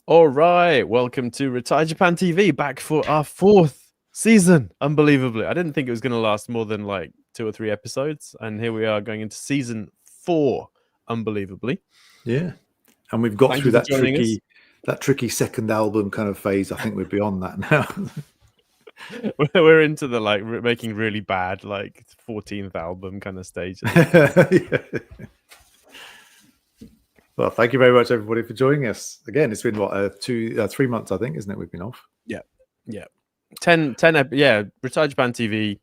All right, welcome to RetireJapan TV, back for our 4th season. Unbelievably, I didn't think it was going to last more than like 2 or 3 episodes, and here we are going into season 4. Unbelievably, yeah. And we've got Thank through you for joining us. that tricky second album kind of phase. I think we're beyond that now. We're into the like making really bad like 14th album kind of stage. Yeah. Well, thank you very much, everybody, for joining us again. It's been what 3 months, I think, isn't it? We've been off. Yeah. 10 RetireJapan TV.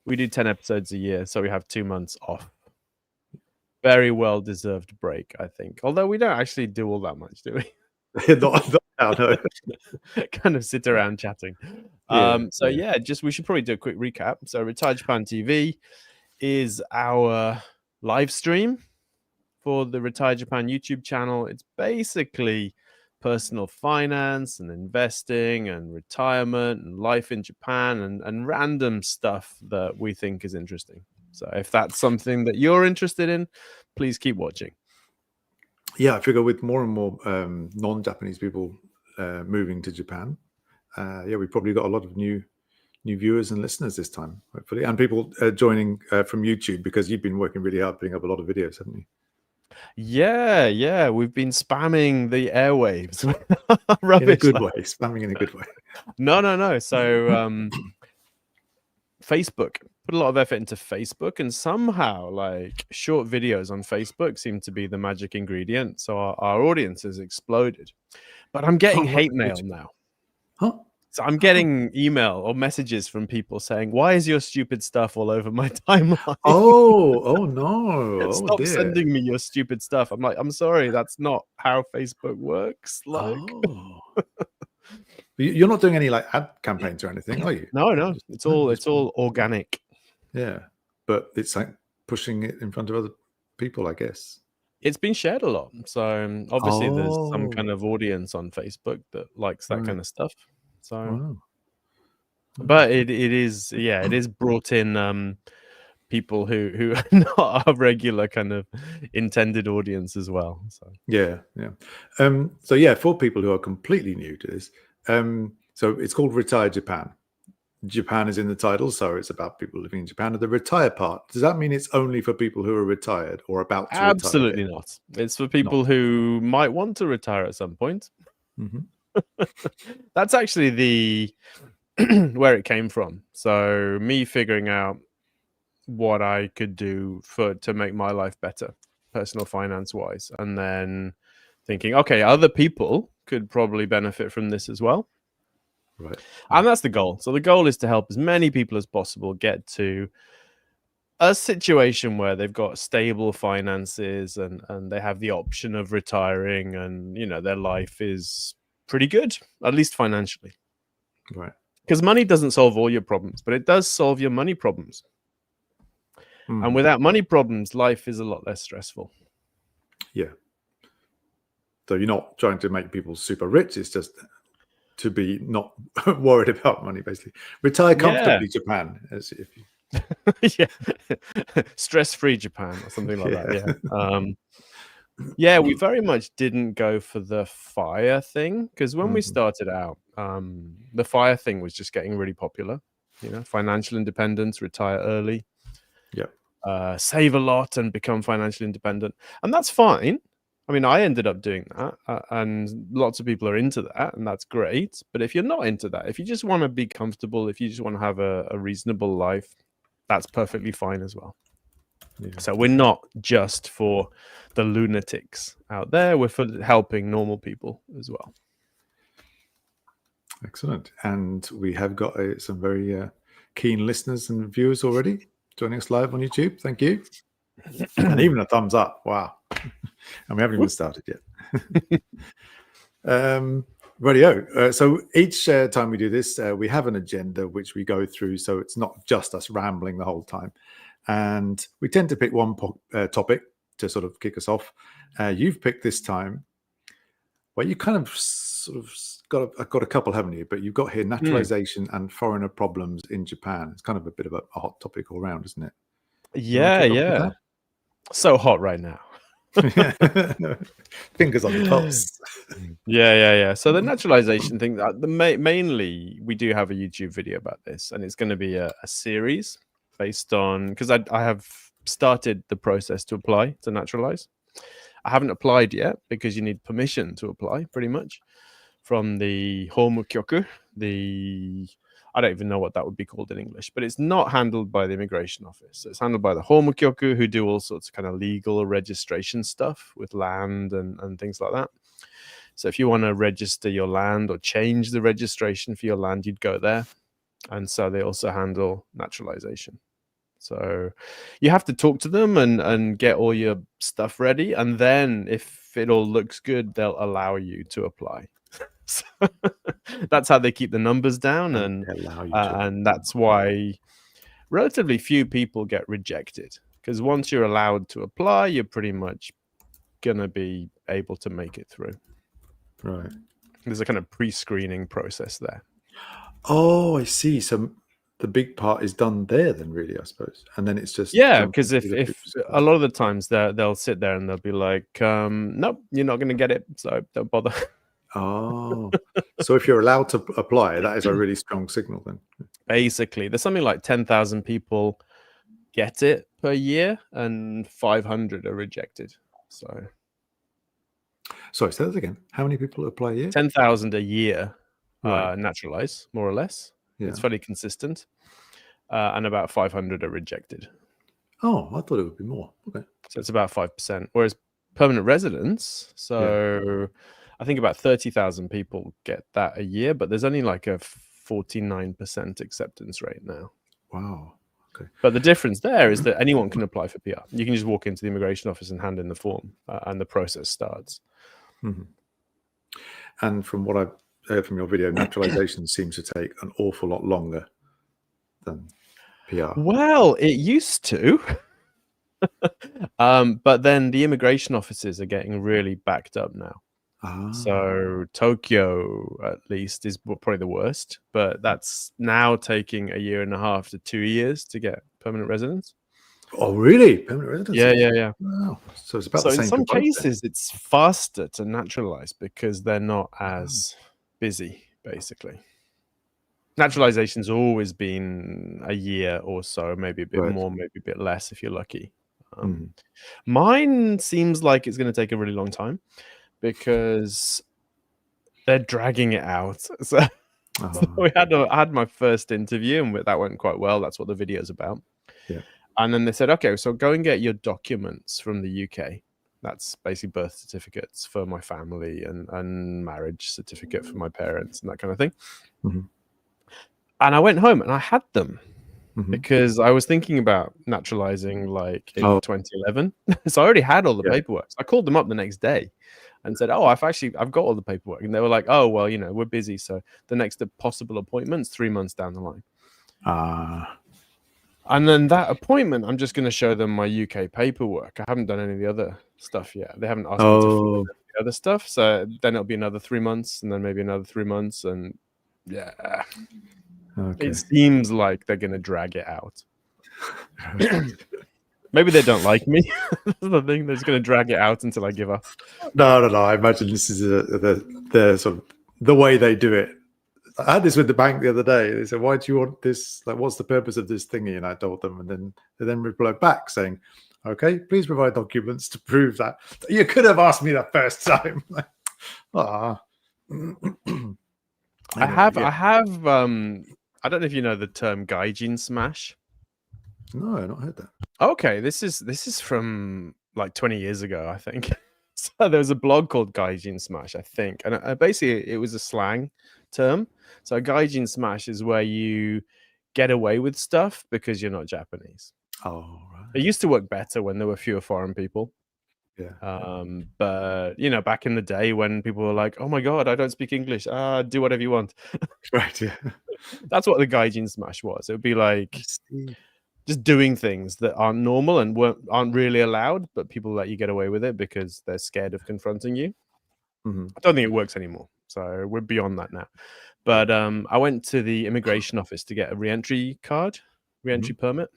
We do 10 episodes a year, so we have 2 months off. Very well deserved break, I think. Although we don't actually do all that much, do we? not now, no. Kind of sit around chatting. We should probably do a quick recap. So RetireJapan TV is our live stream for the RetireJapan YouTube channel. It's basically personal finance and investing and retirement and life in Japan and random stuff that we think is interesting. So if that's something that you're interested in, please keep watching. Yeah, I figure with more and more non-Japanese people moving to Japan, we've probably got a lot of new viewers and listeners this time, hopefully, and people joining from YouTube, because you've been working really hard putting up a lot of videos, haven't you? Yeah, we've been spamming the airwaves. Rubbish, in a good way, spamming in a good way. No. So Facebook, put a lot of effort into Facebook, and somehow like short videos on Facebook seem to be the magic ingredient. So our audience has exploded. But I'm getting hate mail now. Huh? So I'm getting email or messages from people saying, "Why is your stupid stuff all over my timeline?" Oh no! Stop sending me your stupid stuff. I'm like, I'm sorry, that's not how Facebook works. Like, you're not doing any like ad campaigns or anything, are you? No. It's all organic. Yeah, but it's like pushing it in front of other people, I guess. It's been shared a lot, so obviously there's some kind of audience on Facebook that likes that kind of stuff. So, but it is brought in people who are not our regular kind of intended audience as well. So for people who are completely new to this, so it's called Retire Japan. Japan is in the title, so it's about people living in Japan. And the retire part, does that mean it's only for people who are retired or about to retire? Absolutely not. It's for people who might want to retire at some point. That's actually the where it came from. So me figuring out what I could do to make my life better, personal finance wise, and then thinking, okay, other people could probably benefit from this as well. Right. And that's the goal. So the goal is to help as many people as possible get to a situation where they've got stable finances and they have the option of retiring, and their life is pretty good, at least financially. Right. Because money doesn't solve all your problems, but it does solve your money problems. And without money problems, life is a lot less stressful. Yeah. So you're not trying to make people super rich. It's just to be not worried about money, basically. Retire comfortably, Japan, as if you... Stress-free Japan or something like that. Yeah. We very much didn't go for the FIRE thing, because when we started out, the FIRE thing was just getting really popular. Financial independence, retire early, save a lot and become financially independent, and that's fine. I mean, I ended up doing that, and lots of people are into that, and that's great. But if you're not into that, if you just want to be comfortable, if you just want to have a reasonable life, that's perfectly fine as well. So we're not just for the lunatics out there. We're for helping normal people as well. Excellent. And we have got some very keen listeners and viewers already joining us live on YouTube. Thank you. And even a thumbs up. Wow. And we haven't even started yet. Radio. So each time we do this, we have an agenda which we go through, so it's not just us rambling the whole time. And we tend to pick one topic to sort of kick us off. You've picked this time, well, you kind of sort of got a couple, haven't you? But you've got here naturalization and foreigner problems in Japan. It's kind of a bit of a hot topic all around, isn't it? Yeah. So hot right now. Fingers on the pulse. Yeah. So the naturalization thing, mainly we do have a YouTube video about this, and it's going to be a series based on, because I have started the process to apply to naturalize. I haven't applied yet because you need permission to apply, pretty much, from the Homukyoku. I don't even know what that would be called in English, but it's not handled by the immigration office. It's handled by the Homukyoku, who do all sorts of kind of legal registration stuff with land and things like that. So if you want to register your land or change the registration for your land, you'd go there. And so they also handle naturalization. So you have to talk to them and get all your stuff ready. And then if it all looks good, they'll allow you to apply. So that's how they keep the numbers down. And that's why relatively few people get rejected. Because once you're allowed to apply, you're pretty much going to be able to make it through. Right. There's a kind of pre-screening process there. Oh, I see. So the big part is done there then, really, I suppose. And then it's just... Yeah, because if a lot of the times they'll sit there and they'll be like, nope, you're not going to get it, so don't bother. Oh, so if you're allowed to apply, that is a really strong signal then. Basically, there's something like 10,000 people get it per year and 500 are rejected. So... Sorry, say that again. How many people apply a year? 10,000 a year naturalize, more or less. Yeah. It's fairly consistent. And about 500 are rejected. Oh, I thought it would be more. Okay. So it's about 5%. Whereas permanent residents, so I think about 30,000 people get that a year, but there's only like a 49% acceptance rate now. Wow. Okay. But the difference there is that anyone can apply for PR. You can just walk into the immigration office and hand in the form, and the process starts. Mm-hmm. And from what I've heard from your video, naturalization seems to take an awful lot longer than PR. Well, it used to. But then the immigration offices are getting really backed up now. So Tokyo, at least, is probably the worst. But that's now taking 1.5 to 2 years to get permanent residence. Oh, really? Permanent residence? Yeah. Wow. So it's about the same. In some cases, it's faster to naturalize because they're not as busy, basically. Naturalization's always been a year or so, maybe a bit more, maybe a bit less if you're lucky. Mine seems like it's going to take a really long time because they're dragging it out. So I had my first interview and that went quite well. That's what the video's about. Yeah. And then they said, okay, so go and get your documents from the UK. That's basically birth certificates for my family and marriage certificate for my parents and that kind of thing. Mm-hmm. And I went home and I had them because I was thinking about naturalizing like in 2011. So I already had all the paperwork. So I called them up the next day and said, oh, I've got all the paperwork. And they were like, oh, well, we're busy. So the next possible appointment's 3 months down the line. And then that appointment, I'm just going to show them my UK paperwork. I haven't done any of the other stuff yet. They haven't asked me to fill in the other stuff. So then it'll be another 3 months and then maybe another 3 months. And it seems like they're going to drag it out. Maybe they don't like me. That's the thing. They're just going to drag it out until I give up. No. I imagine this is the sort of the way they do it. I had this with the bank the other day. They said, why do you want this? Like, what's the purpose of this thingy? And I told them, and then they replied back saying, okay, please provide documents to prove that. You could have asked me that first time. I have, I don't know if you know the term gaijin smash. No, I've not heard that. Okay, this is from like 20 years ago, I think. So there was a blog called Gaijin Smash, I think. And basically it was a slang term. So gaijin smash is where you get away with stuff because you're not Japanese. Oh, right. It used to work better when there were fewer foreign people. Yeah. But back in the day when people were like, oh my God, I don't speak English. Do whatever you want. Right, yeah. That's what the gaijin smash was. It would be like just doing things that aren't normal and aren't really allowed, but people let you get away with it because they're scared of confronting you. I don't think it works anymore. So we're beyond that now. But I went to the immigration office to get a re-entry permit.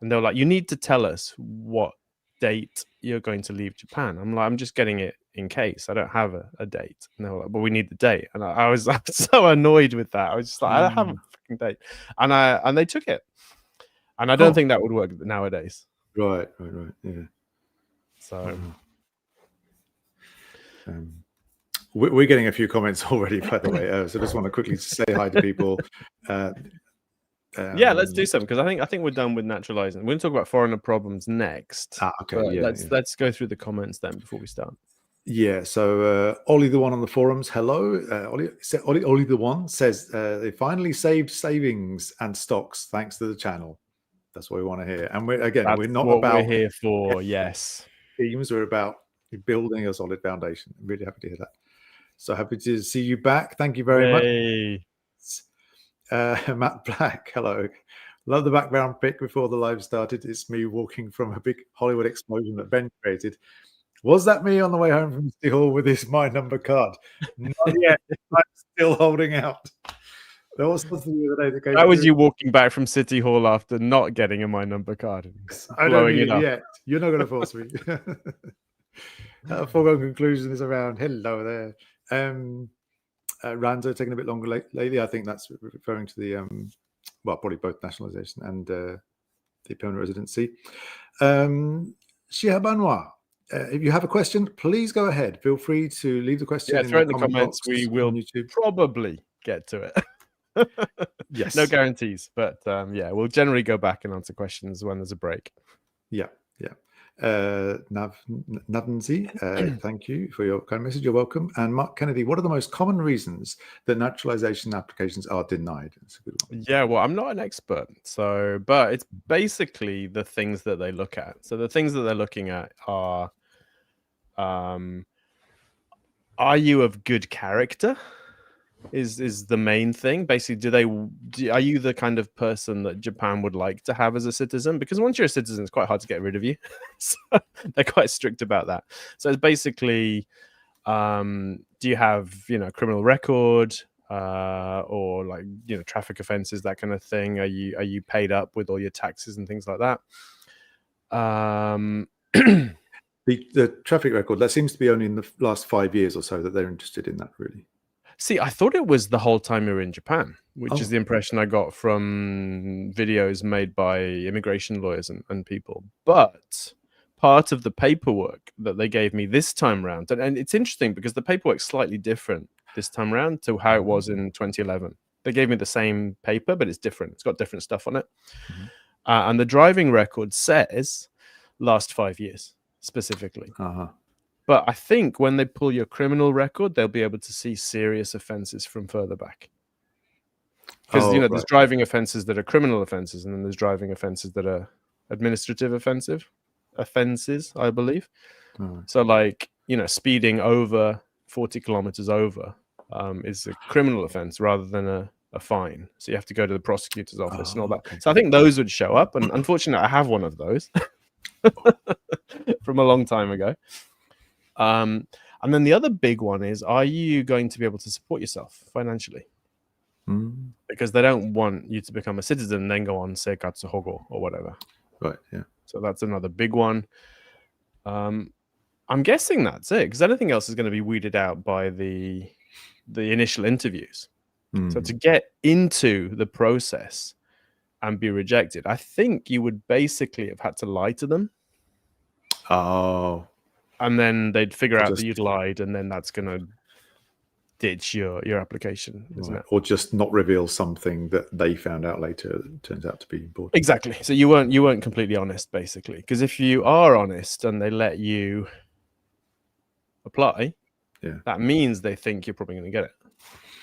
And they were like, you need to tell us what date you're going to leave Japan? I'm like, I'm just getting it in case. I don't have a date. And they were like, but we need the date. And I was so annoyed with that. I was just like, I don't have a fucking date. And they took it. And I don't think that would work nowadays. Right. Yeah. So we're getting a few comments already, by the way. So I just want to quickly say hi to people. Yeah, let's do something, because I think we're done with naturalizing. We're going to talk about foreigner problems next. Okay. But let's go through the comments then before we start. Yeah. So Ollie, the one on the forums, hello. Ollie the one says they finally saved savings and stocks thanks to the channel. That's what we want to hear. And we're not what about we're here for. Yes. Teams. We're about building a solid foundation. I'm really happy to hear that. So happy to see you back. Thank you very much. Matt Black, hello. Love the background pic before the live started. It's me walking from a big Hollywood explosion that Ben created. Was that me on the way home from City Hall with this My Number card? Not yet. I'm still holding out. There was something the other day that came. That was you walking back from City Hall after not getting a My Number card. I don't need it yet. You're not going to force me. Foregone conclusion is around. Hello there. Rando taking a bit longer lately. I think that's referring to the probably both nationalization and the permanent residency. Shihabanwa, if you have a question, please go ahead. Feel free to leave the question in throw the it in the comments. We will probably get to it. Yes, no guarantees, but we'll generally go back and answer questions when there's a break. Yeah. Navnzi, thank you for your kind message. You're welcome. And Mark Kennedy, what are the most common reasons that naturalization applications are denied? That's a good one. Yeah, well, I'm not an expert, but it's basically the things that they look at. So the things that they're looking at are you of good character? Is the main thing. Basically, are you the kind of person that Japan would like to have as a citizen? Because once you're a citizen, it's quite hard to get rid of you. So they're quite strict about that. So it's basically, do you have criminal record, or traffic offenses, that kind of thing? Are you paid up with all your taxes and things like that? The traffic record, that seems to be only in the last 5 years or so that they're interested in that, really. See, I thought it was the whole time you were in Japan, which is the impression I got from videos made by immigration lawyers and people. But part of the paperwork that they gave me this time round, and it's interesting because the paperwork's slightly different this time round to how it was in 2011. They gave me the same paper, but it's different. It's got different stuff on it. And the driving record says last 5 years specifically. But I think when they pull your criminal record, they'll be able to see serious offenses from further back. Because, there's driving offenses that are criminal offenses, and then there's driving offenses that are administrative offenses, I believe. So, speeding over 40 kilometers over is a criminal offense rather than a fine. So you have to go to the prosecutor's office and all that. So I think those would show up. And unfortunately, I have one of those from a long time ago. And then the other big one is, are you going to be able to support yourself financially? Because they don't want you to become a citizen and then go on seikatsu hogo or whatever. Right, yeah. So that's another big one. I'm guessing that's it, because anything else is going to be weeded out by the initial interviews. So to get into the process and be rejected, I think you would basically have had to lie to them. And then they'd figure out that you'd lied, and then that's going to ditch your application, isn't it? Or just not reveal something that they found out later that turns out to be important. Exactly. So you weren't completely honest, basically. Because if you are honest and they let you apply, that means they think you're probably going to get it,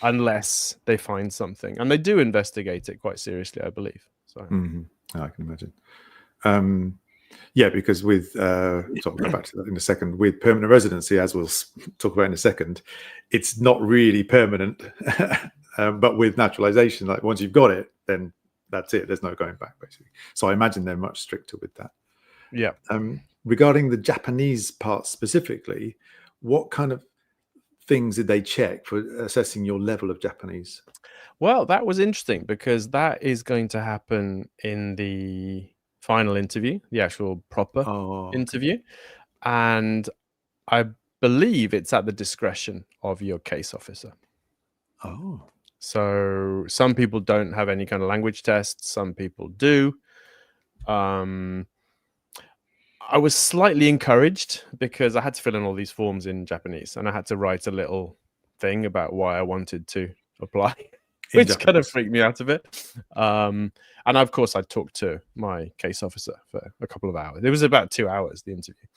unless they find something. And they do investigate it quite seriously, I believe. So I can imagine. Yeah, because with so I'll go back to that in a second. With permanent residency, as we'll talk about in a second, it's not really permanent. But with naturalization, like once you've got it, then that's it. There's no going back, basically. So I imagine they're much stricter with that. Yeah. Regarding the Japanese part specifically, what kind of things did they check for assessing your level of Japanese? Well, that was interesting, because that is going to happen in the final interview, the actual proper Okay. interview. And I believe it's at the discretion of your case officer. Oh. So some people don't have any kind of language tests. Some people do. I was slightly encouraged because I had to fill in all these forms in Japanese, and I had to write a little thing about why I wanted to apply, which kind of freaked me out a bit. And of course, I talked to my case officer for a couple of hours. It was about 2 hours, the interview.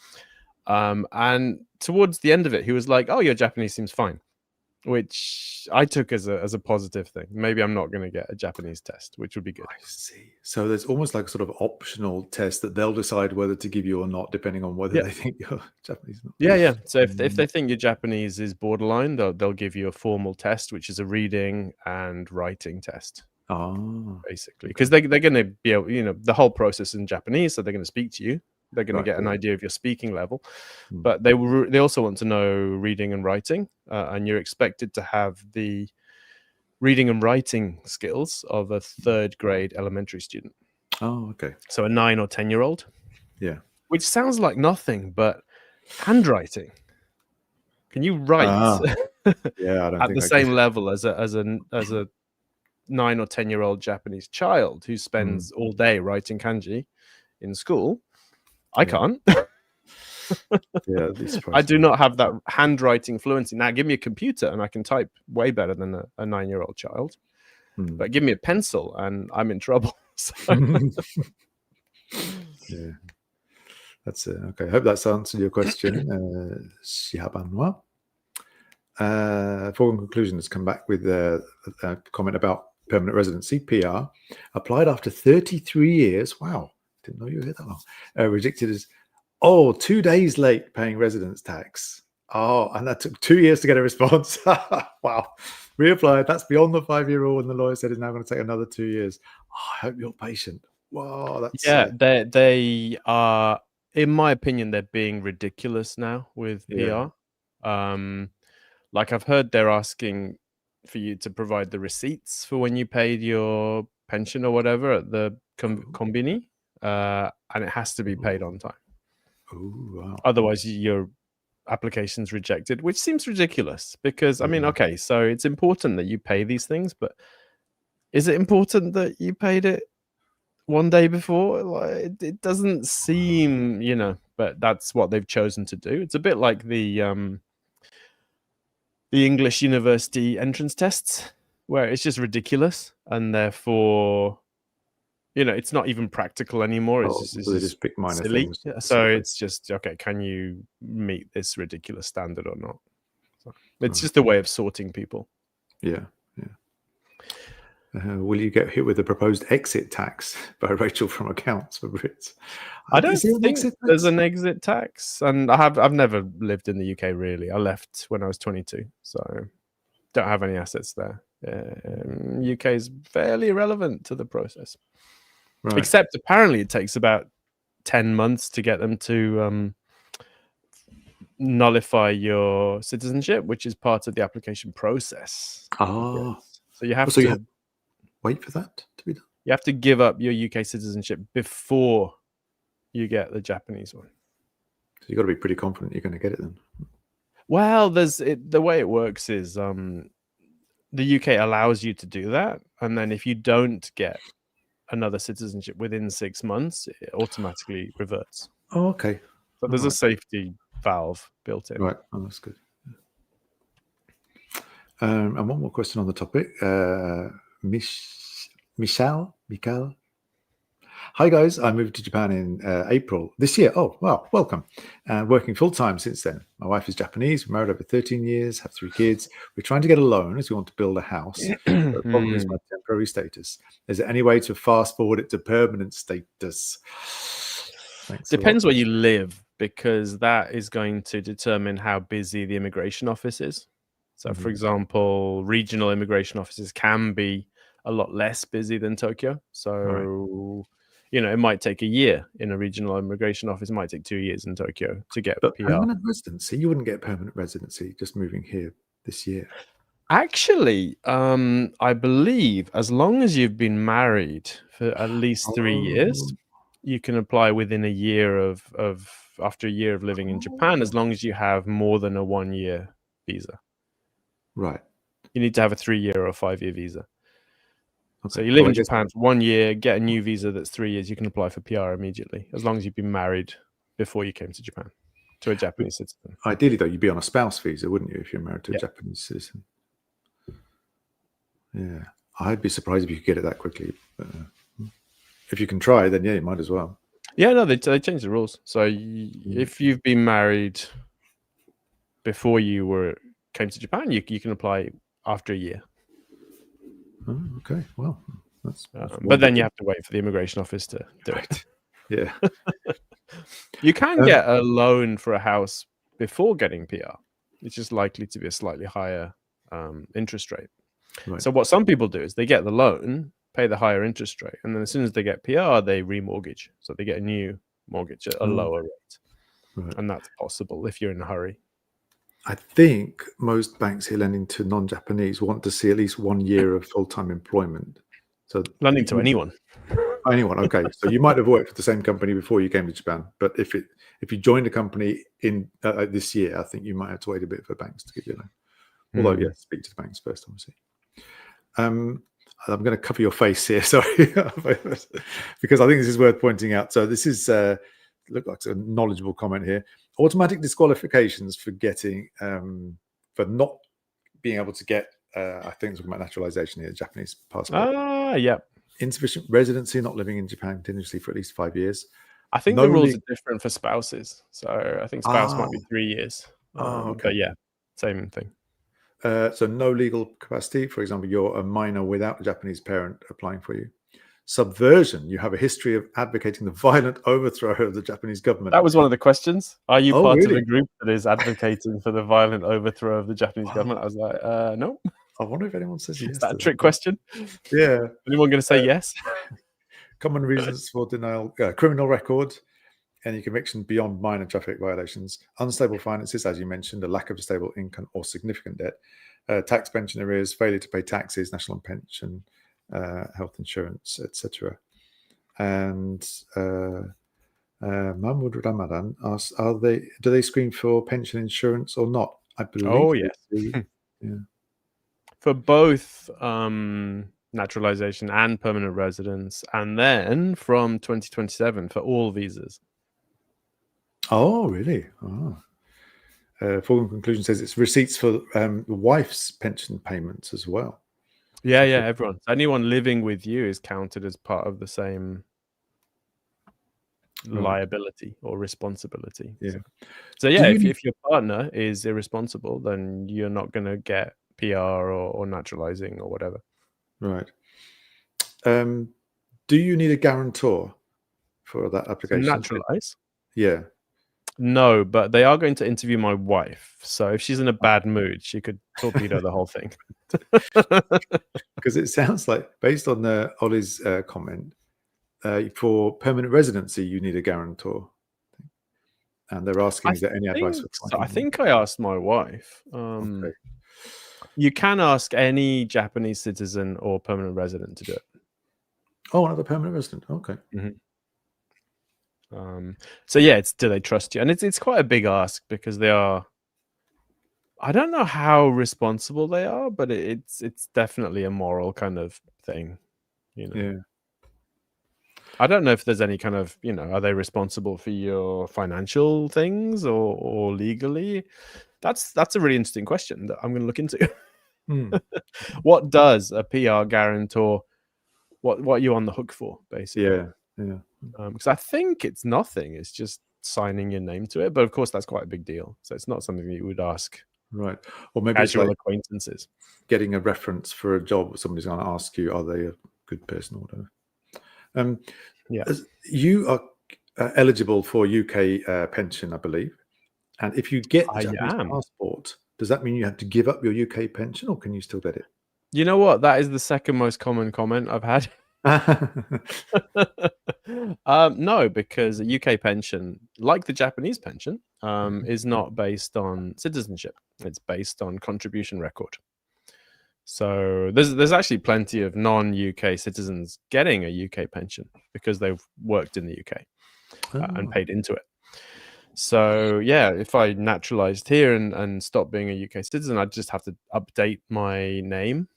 And towards the end of it, he was like, "Oh, your Japanese seems fine," which I took as a positive thing. Maybe I'm not going to get a Japanese test, which would be good. I see. So there's almost like a sort of optional test that they'll decide whether to give you or not, depending on whether they think you're Japanese or not. Yeah. So if they think your Japanese is borderline, they'll give you a formal test, which is a reading and writing test. Basically, because they're going to be able, the whole process in Japanese, so they're going to speak to you. They're going to get an idea of your speaking level, but they also want to know reading and writing, and you're expected to have the reading and writing skills of a 3rd grade elementary student. Oh, okay. So a 9 or 10-year-old. Yeah. Which sounds like nothing, but handwriting. Can you write yeah, I don't at think the same level as a 9 or 10-year-old Japanese child who spends all day writing kanji in school? I can't. Yeah, I do not have that handwriting fluency. Now, give me a computer and I can type way better than a 9-year-old child. But give me a pencil and I'm in trouble. Yeah, that's it. Okay, I hope that's answered your question, Shihabanwa. Foreign Conclusion has come back with a comment about permanent residency, PR. Applied after 33 years. Wow, didn't know you were here that long. Rejected as 2 days late paying residence tax. And that took 2 years to get a response. Wow. Reapplied. That's beyond the 5-year rule, and the lawyer said it's now going to take another 2 years. I hope you're patient. Wow, that's they are, in my opinion, they're being ridiculous now with PR. Like I've heard they're asking for you to provide the receipts for when you paid your pension or whatever at the kombini, and it has to be paid on time. Wow. Otherwise, your application's rejected, which seems ridiculous because, I mean, okay, so it's important that you pay these things, but is it important that you paid it one day before? Like, it doesn't seem, but that's what they've chosen to do. It's a bit like the English university entrance tests, where it's just ridiculous, and therefore, it's not even practical anymore. It's just pick minor silly. things. So it's just, okay, can you meet this ridiculous standard or not? So it's just a way of sorting people. Yeah. Will you get hit with the proposed exit tax by Rachel from Accounts for Brits? I don't think there's an exit tax, and I've never lived in the UK really. I left when I was 22, so don't have any assets there. UK is fairly irrelevant to the process, except apparently it takes about 10 months to get them to nullify your citizenship, which is part of the application process. So you have to wait for that to be done. You have to give up your UK citizenship before you get the Japanese one. So you've got to be pretty confident you're going to get it then. Well, the way it works is the UK allows you to do that, and then if you don't get another citizenship within 6 months, it automatically reverts. Okay. So there's a safety valve built in. Right. Oh, that's good. And one more question on the topic. Michal. Hi guys, I moved to Japan in April this year. Oh, well, welcome. Working full-time since then. My wife is Japanese, we're married over 13 years, have 3 kids. We're trying to get a loan as we want to build a house. The problem is my temporary status. Is there any way to fast forward it to permanent status? Depends where you live, because that is going to determine how busy the immigration office is. So, for example, regional immigration offices can be a lot less busy than Tokyo. So, it might take a year in a regional immigration office. It might take 2 years in Tokyo to get PR. Permanent residency? You wouldn't get permanent residency just moving here this year. Actually, I believe as long as you've been married for at least 3 years, you can apply within a year of after a year of living in Japan, as long as you have more than a 1-year visa. Right. You need to have a 3-year or a 5-year visa. Okay. So you live in Japan for 1 year, get a new visa that's 3 years, you can apply for PR immediately, as long as you've been married before you came to Japan to a Japanese citizen. Ideally, though, you'd be on a spouse visa, wouldn't you, if you're married to a Yeah. Japanese citizen? Yeah. I'd be surprised if you could get it that quickly. But, if you can try, then yeah, you might as well. Yeah, no, they changed the rules. So if you've been married before you came to Japan, you can apply after a year. Oh, okay. Well, that's but then you have to wait for the immigration office to do it. Yeah. You can get a loan for a house before getting PR, which is likely to be a slightly higher interest rate. Right. So what some people do is they get the loan, pay the higher interest rate, and then as soon as they get PR, they remortgage. So they get a new mortgage at a lower rate. Right. And that's possible if you're in a hurry. I think most banks here lending to non-Japanese want to see at least 1 year of full-time employment. So lending to anyone. Anyone, okay. So you might have worked for the same company before you came to Japan, but if you joined a company in this year, I think you might have to wait a bit for banks to give you a loan. Although, yeah, speak to the banks first, obviously. I'm going to cover your face here, sorry, because I think this is worth pointing out. So this is look like a knowledgeable comment here. Automatic disqualifications for getting for not being able to get I think it's about naturalization here, Japanese passport. Yeah. Insufficient residency, not living in Japan continuously for at least 5 years. I think the rules are different for spouses. So I think spouse might be 3 years. Okay. But yeah, same thing. So no legal capacity. For example, you're a minor without a Japanese parent applying for you. Subversion. You have a history of advocating the violent overthrow of the Japanese government. That was one of the questions. Are you part really? of a group that is advocating for the violent overthrow of the Japanese government? I was like, no. I wonder if anyone says yes. Is that a trick question? Yeah. Anyone going to say yes? Common reasons for denial: criminal record, any conviction beyond minor traffic violations, unstable finances, as you mentioned, a lack of stable income or significant debt, tax, pension arrears, failure to pay taxes, national pension, health insurance, etc. And Mahmoud Ramadan asks, do they screen for pension insurance or not? I believe. Oh, yes. Yeah. For both naturalization and permanent residence, and then from 2027 for all visas. Oh, really? Oh. Foreign conclusion says it's receipts for the wife's pension payments as well. Yeah, everyone. Anyone living with you is counted as part of the same liability or responsibility. Yeah. So yeah, if your partner is irresponsible, then you're not going to get PR or naturalizing or whatever. Right. Do you need a guarantor for that application? To naturalize? Yeah. No, but they are going to interview my wife. So if she's in a bad mood, she could torpedo the whole thing. Because it sounds like, based on Ollie's comment, for permanent residency, you need a guarantor. And they're asking, is there any advice? I think I asked my wife. Okay. You can ask any Japanese citizen or permanent resident to do it. Oh, another permanent resident. Okay. So yeah, it's do they trust you? And it's quite a big ask because they are. I don't know how responsible they are, but it's definitely a moral kind of thing. You know. Yeah. I don't know if there's any kind of, are they responsible for your financial things or legally? That's a really interesting question that I'm going to look into. What does a PR guarantor? What are you on the hook for, basically? Yeah. Because I think it's nothing. It's just signing your name to it. But of course, that's quite a big deal. So it's not something that you would ask. Right. Or maybe casual it's like acquaintances. Getting a reference for a job. Somebody's going to ask you, are they a good person or whatever? You are eligible for UK pension, I believe. And if you get the Japanese passport, does that mean you have to give up your UK pension, or can you still get it? You know what? That is the second most common comment I've had. No, because a UK pension, like the Japanese pension, is not based on citizenship. It's based on contribution record. So there's actually plenty of non-UK citizens getting a UK pension because they've worked in the UK and paid into it. So yeah, if I naturalized here and stopped being a UK citizen, I'd just have to update my name.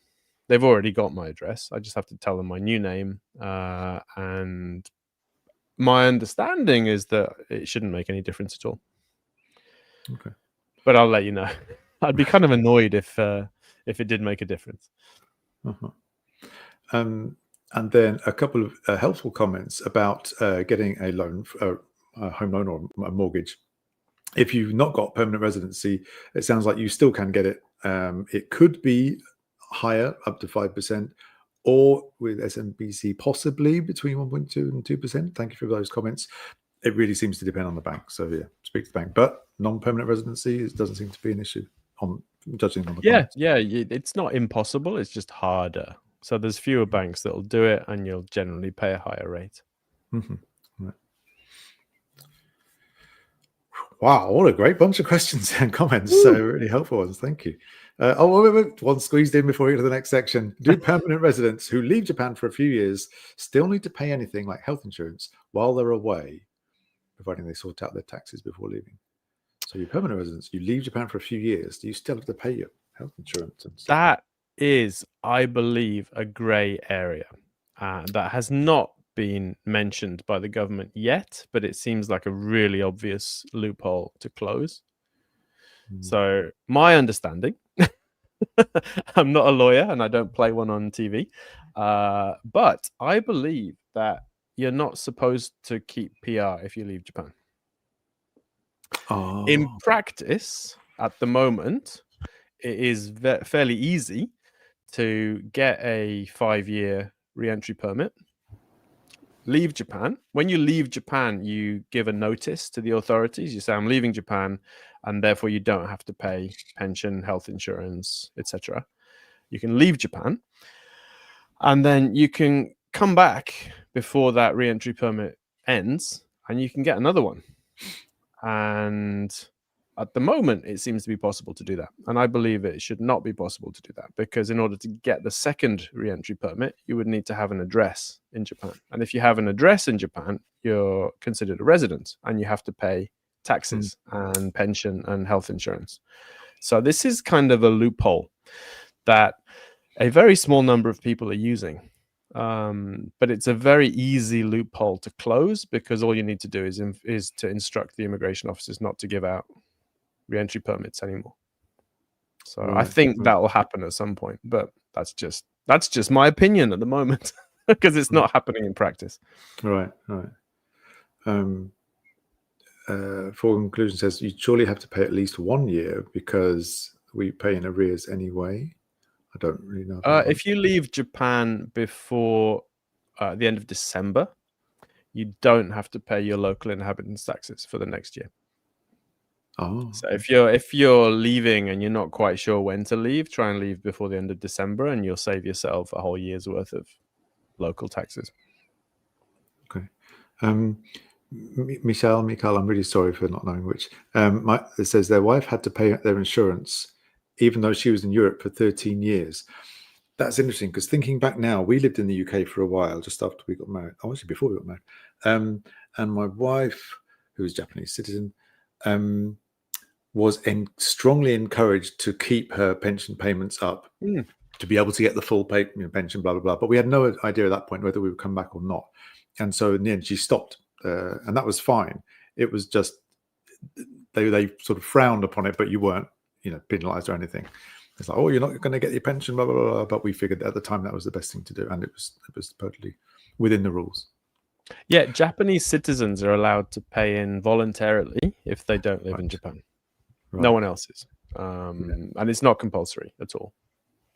They've already got my address. I just have to tell them my new name. And my understanding is that it shouldn't make any difference at all. Okay. But I'll let you know. I'd be kind of annoyed if it did make a difference. And then a couple of helpful comments about getting a loan, a home loan or a mortgage. If you've not got permanent residency, it sounds like you still can get it. It could be higher, up to 5%, or with SMBC possibly between 1.2 and 2%. Thank you for those comments. It really seems to depend on the bank. So yeah, speak to the bank. But non-permanent residency doesn't seem to be an issue on judging on the comments. Yeah, it's not impossible. It's just harder. So there's fewer banks that'll do it, and you'll generally pay a higher rate. Right. Wow, what a great bunch of questions and comments. So really helpful ones. Thank you. Wait. One squeezed in before we get to the next section. Do permanent residents who leave Japan for a few years still need to pay anything like health insurance while they're away, providing they sort out their taxes before leaving? So you're permanent residents, you leave Japan for a few years, do you still have to pay your health insurance and stuff? That is, I believe, a grey area that has not been mentioned by the government yet, but it seems like a really obvious loophole to close. So my understanding, I'm not a lawyer and I don't play one on TV, but I believe that you're not supposed to keep PR if you leave Japan. In practice, at the moment, it is fairly easy to get a 5-year re-entry permit, leave Japan. When you leave Japan, you give a notice to the authorities. You say, I'm leaving Japan, and therefore you don't have to pay pension, health insurance, etc. You can leave Japan, and then you can come back before that re-entry permit ends, and you can get another one. And at the moment, it seems to be possible to do that. And I believe it should not be possible to do that, because in order to get the second re-entry permit, you would need to have an address in Japan. And if you have an address in Japan, you're considered a resident and you have to pay taxes and pension and health insurance. So this is kind of a loophole that a very small number of people are using. But it's a very easy loophole to close, because all you need to do is to instruct the immigration officers not to give out re-entry permits anymore. So right. I think that will happen at some point, but that's just my opinion at the moment, because it's not happening in practice. Right. For conclusion says you surely have to pay at least 1 year because we pay in arrears anyway. I don't really know. If you leave Japan before the end of December, you don't have to pay your local inhabitants taxes for the next year. So if you're leaving and you're not quite sure when to leave, try and leave before the end of December, and you'll save yourself a whole year's worth of local taxes. Okay. Michelle, I'm really sorry for not knowing which. It says their wife had to pay their insurance even though she was in Europe for 13 years. That's interesting, because thinking back now, we lived in the UK for a while just after we got married. Oh, actually, before we got married. And my wife, who was Japanese citizen, was strongly encouraged to keep her pension payments up to be able to get the full pension, blah, blah, blah. But we had no idea at that point whether we would come back or not. And so in the end, she stopped, and that was fine. It was just they sort of frowned upon it, but you weren't, penalized or anything. It's like, oh, you're not going to get your pension, blah, blah, blah. But we figured at the time that was the best thing to do, and it was totally within the rules. Yeah, Japanese citizens are allowed to pay in voluntarily if they don't live in Japan. Right. No one else is. And it's not compulsory at all.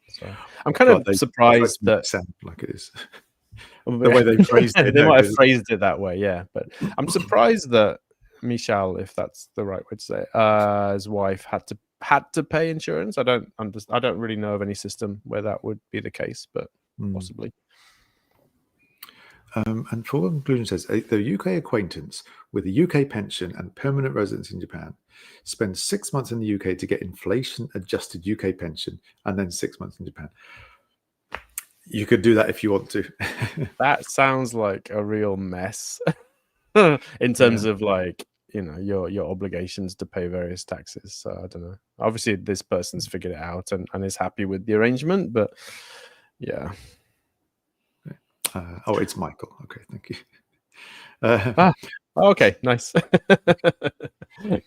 So I'm kind of surprised that sound like it is. The way they phrased it. They might have phrased it that way, yeah. But I'm surprised that Michelle, if that's the right way to say it, his wife had to pay insurance. I don't really know of any system where that would be the case, but possibly. And full conclusion says the UK acquaintance with a UK pension and permanent residence in Japan spends 6 months in the UK to get inflation-adjusted UK pension, and then 6 months in Japan. You could do that if you want to. That sounds like a real mess in terms of like, you know, your obligations to pay various taxes. So I don't know. Obviously, this person's figured it out and is happy with the arrangement, but yeah. Oh, it's Michael. Okay, thank you. Okay, nice.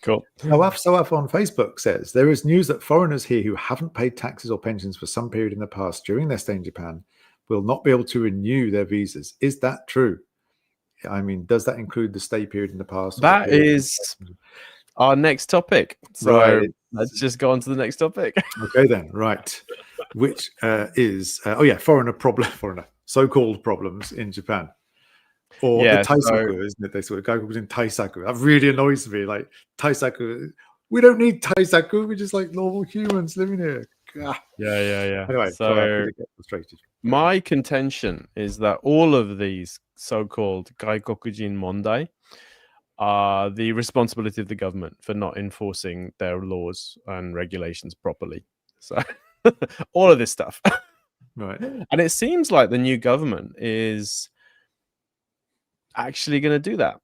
Cool. Soaf on Facebook says, there is news that foreigners here who haven't paid taxes or pensions for some period in the past during their stay in Japan will not be able to renew their visas. Is that true? I mean, does that include the stay period in the past? That is our next topic. So right. Let's just go on to the next topic. Okay, then. Right. Which is, foreigner, so-called problems in Japan. Or the taisaku, isn't it? They sort of go in taisaku. That really annoys me. Like, taisaku, we don't need taisaku. We're just like normal humans living here. Yeah. Anyway, so I get frustrated. My contention is that all of these so-called gaikokujin mondai are the responsibility of the government for not enforcing their laws and regulations properly. So all of this stuff. Right. And it seems like the new government is actually going to do that.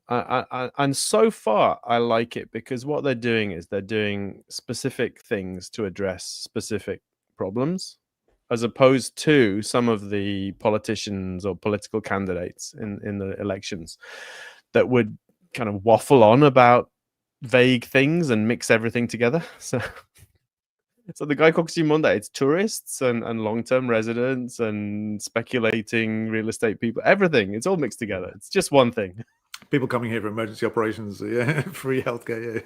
And so far, I like it because what they're doing is they're doing specific things to address specific problems, as opposed to some of the politicians or political candidates in the elections that would kind of waffle on about vague things and mix everything together. So the Gaikokujin Mondai, it's tourists and long-term residents and speculating real estate people, everything. It's all mixed together. It's just one thing. People coming here for emergency operations, free healthcare.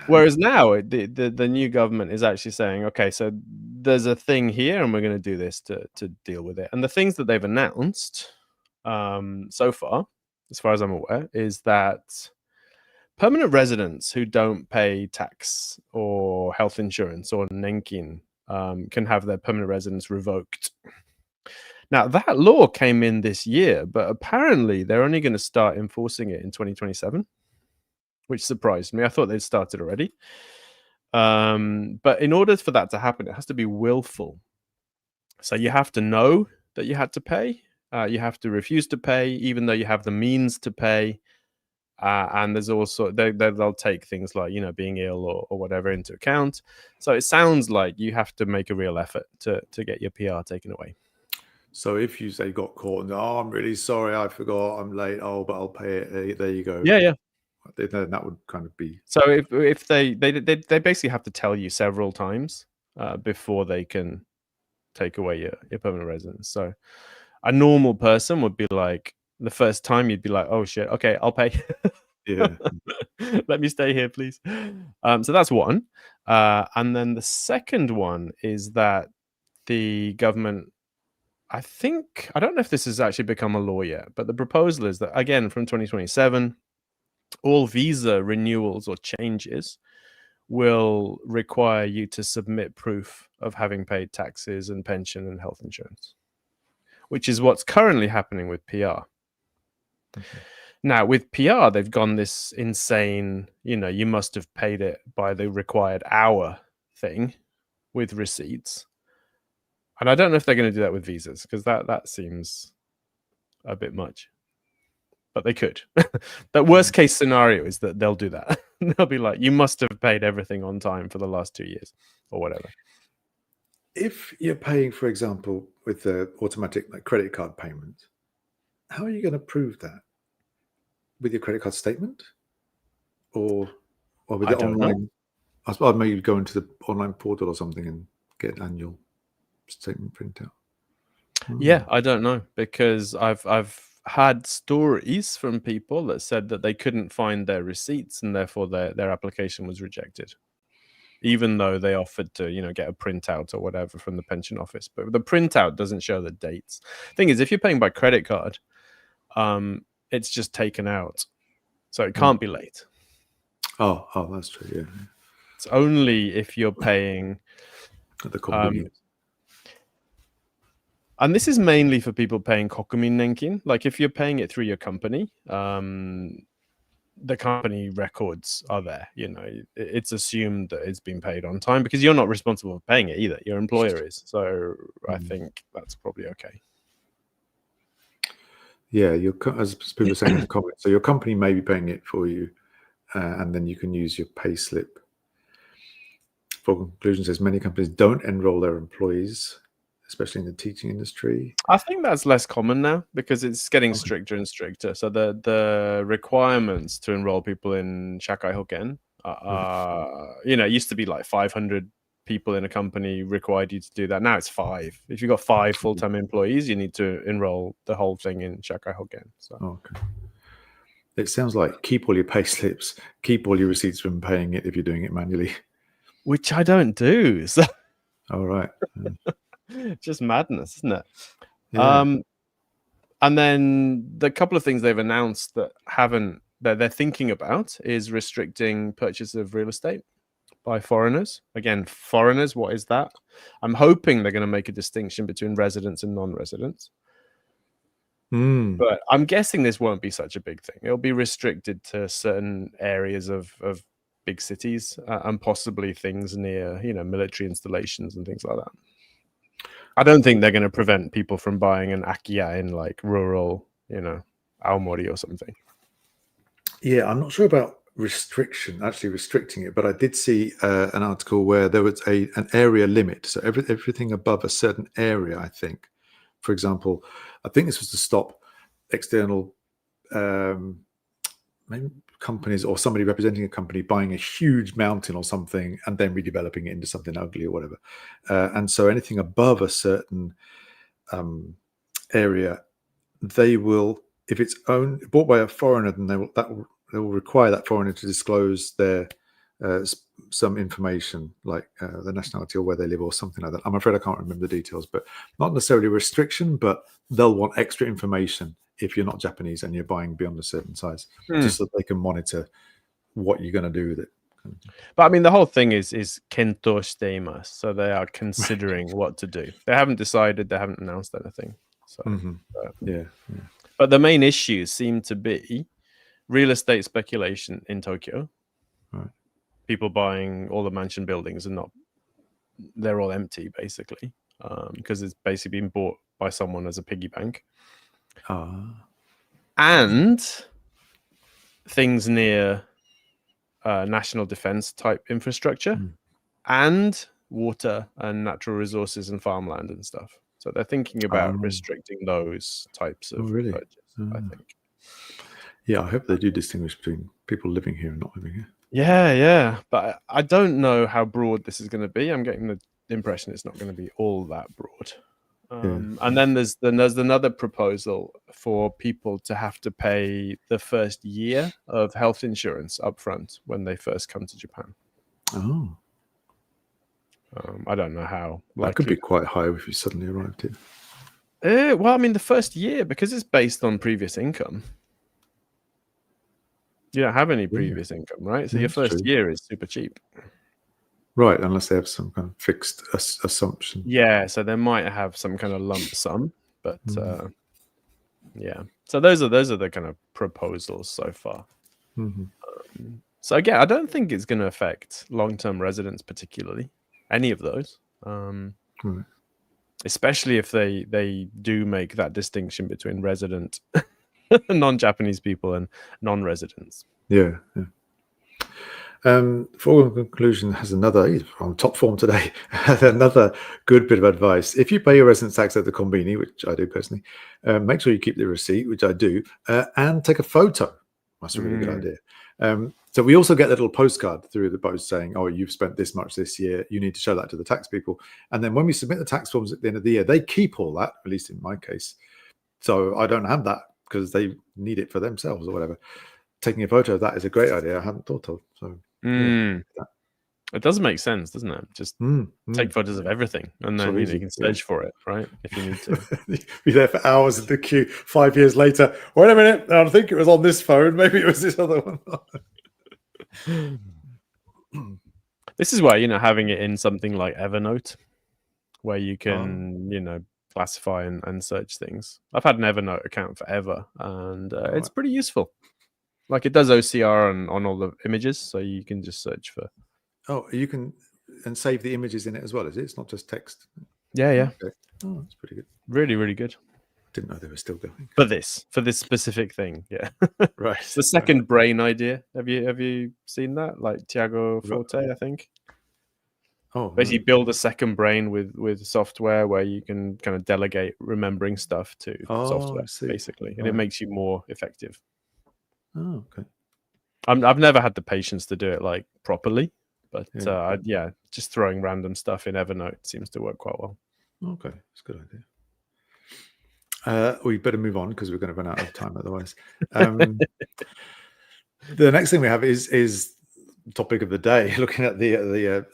Whereas now the new government is actually saying, okay, so there's a thing here and we're going to do this to deal with it. And the things that they've announced so far, as far as I'm aware, is that permanent residents who don't pay tax or health insurance or nenkin can have their permanent residence revoked. Now, that law came in this year, but apparently they're only going to start enforcing it in 2027, which surprised me. I thought they'd started already. But in order for that to happen, it has to be willful. So you have to know that you had to pay. You have to refuse to pay, even though you have the means to pay. And there's also they'll take things like, you know, being ill or whatever into account. So it sounds like you have to make a real effort to get your PR taken away. So if you say got caught and I'm really sorry, I forgot, I'm late, but I'll pay it. There you go. Yeah. Then that would kind of be. So if they basically have to tell you several times before they can take away your permanent residence. So a normal person would be like, the first time you'd be like, oh shit, okay, I'll pay. Yeah. Let me stay here, please. So that's one. And then the second one is that the government, I don't know if this has actually become a law yet, but the proposal is that, again, from 2027, all visa renewals or changes will require you to submit proof of having paid taxes and pension and health insurance, which is what's currently happening with PR. Okay. Now, with PR, they've gone this insane, you know, you must have paid it by the required hour thing with receipts. And I don't know if they're going to do that with visas, because that seems a bit much. But they could. The worst case scenario is that they'll do that. They'll be like, you must have paid everything on time for the last 2 years or whatever. If you're paying, for example, with the automatic credit card payment, how are you going to prove that? With your credit card statement? Or with the online? I suppose maybe go into the online portal or something and get an annual statement printout. Yeah, I don't know, because I've had stories from people that said that they couldn't find their receipts and therefore their application was rejected, even though they offered to, you know, get a printout or whatever from the pension office. But the printout doesn't show the dates. Thing is, if you're paying by credit card, it's just taken out, so it can't be late. Oh, that's true. Yeah, it's only if you're paying at the convenience. And this is mainly for people paying kokumin nenkin. Like if you're paying it through your company, the company records are there. You know, it's assumed that it's been paid on time because you're not responsible for paying it either. Your employer is. So I think that's probably okay. Yeah, as people are saying in the comments, so your company may be paying it for you, and then you can use your pay slip. For conclusion, says many companies don't enroll their employees, especially in the teaching industry. I think that's less common now because it's getting stricter and stricter. So the requirements to enroll people in Shakai Hoken, you know, it used to be like 500 people in a company required you to do that. Now it's 5. If you've got 5 full-time employees, you need to enroll the whole thing in Shakai Hoken. So. Okay. It sounds like keep all your pay slips, keep all your receipts from paying it if you're doing it manually. Which I don't do. So. All right. Just madness, isn't it? Yeah. And then the couple of things they've announced that they're thinking about is restricting purchase of real estate by foreigners. Again, foreigners, what is that? I'm hoping they're going to make a distinction between residents and non-residents. But I'm guessing this won't be such a big thing. It'll be restricted to certain areas of big cities and possibly things near, you know, military installations and things like that. I don't think they're going to prevent people from buying an Akia in like rural, you know, Aomori or something. Yeah, I'm not sure about actually restricting it, but I did see an article where there was an area limit. So everything above a certain area, I think. For example, I think this was to stop external maybe companies or somebody representing a company buying a huge mountain or something and then redeveloping it into something ugly or whatever. And so anything above a certain area, they will, if it's bought by a foreigner, then they will require that foreigner to disclose their some information like the nationality or where they live or something like that. I'm afraid I can't remember the details, but not necessarily a restriction, but they'll want extra information if you're not Japanese and you're buying beyond a certain size, just so that they can monitor what you're going to do with it. But I mean, the whole thing is kento shiteimasu, so they are considering what to do. They haven't decided, they haven't announced anything. So, but the main issues seem to be real estate speculation in Tokyo. Right. People buying all the mansion buildings and they're all empty basically, because it's basically been bought by someone as a piggy bank. And things near national defense type infrastructure and water and natural resources and farmland and stuff. So they're thinking about restricting those types of purchase, I think. Yeah, I hope they do distinguish between people living here and not living here. Yeah. But I don't know how broad this is going to be. I'm getting the impression it's not going to be all that broad. And then there's another proposal for people to have to pay the first year of health insurance upfront when they first come to Japan. I don't know how. That could be quite high if you suddenly arrived here. Well, I mean, the first year, because it's based on previous income. You don't have any previous income, right? So your first year is super cheap. Right, unless they have some kind of fixed assumption. Yeah, so they might have some kind of lump sum, but yeah. So those are the kind of proposals so far. So again, I don't think it's going to affect long-term residents particularly, any of those, especially if they do make that distinction between resident, non-Japanese people and non-residents. Yeah. For conclusion, has another on top form today. Another good bit of advice: if you pay your residence tax at the konbini, which I do personally, make sure you keep the receipt, which I do, and take a photo. That's a really good idea. So we also get a little postcard through the post saying, "Oh, you've spent this much this year. You need to show that to the tax people." And then when we submit the tax forms at the end of the year, they keep all that. At least in my case, so I don't have that because they need it for themselves or whatever. Taking a photo of that is a great idea. I hadn't thought of. So it does make sense, doesn't it? Just take photos of everything, and then you can search for it, right? If you need to. Be there for hours in the queue. 5 years later, wait a minute, I think it was on this phone. Maybe it was this other one. This is why having it in something like Evernote, where you can classify and search things. I've had an Evernote account forever, and it's pretty useful. Like, it does OCR on all the images, so you can just search for. Oh, you can and save the images in it as well, is it? It's not just text. Yeah. Okay. Oh, that's pretty good. Really, really good. Didn't know they were still going. For this specific thing, yeah. Right. It's the second brain idea. Have you seen that? Like Tiago Forte, I think. Oh, Basically, build a second brain with software where you can kind of delegate remembering stuff to software, basically, and it makes you more effective. Oh, okay. I've never had the patience to do it like properly, but just throwing random stuff in Evernote seems to work quite well. Okay, that's a good idea. We better move on because we're going to run out of time otherwise. The next thing we have is topic of the day. Looking at the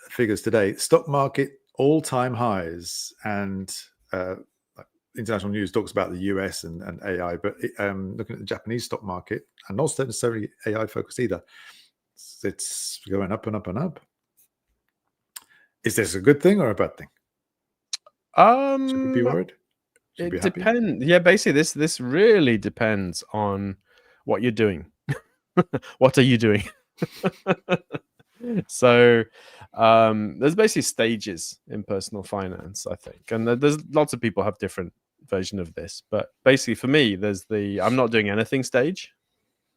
figures today, stock market all-time highs, and international news talks about the US and AI, but looking at the Japanese stock market, and not necessarily AI focused either, it's going up and up and up. Is this a good thing or a bad thing? Should we be worried? It depends. Yeah, basically, this really depends on what you're doing. What are you doing? So there's basically stages in personal finance, I think, and there's lots of people have different version of this, but basically for me, there's the I'm not doing anything stage,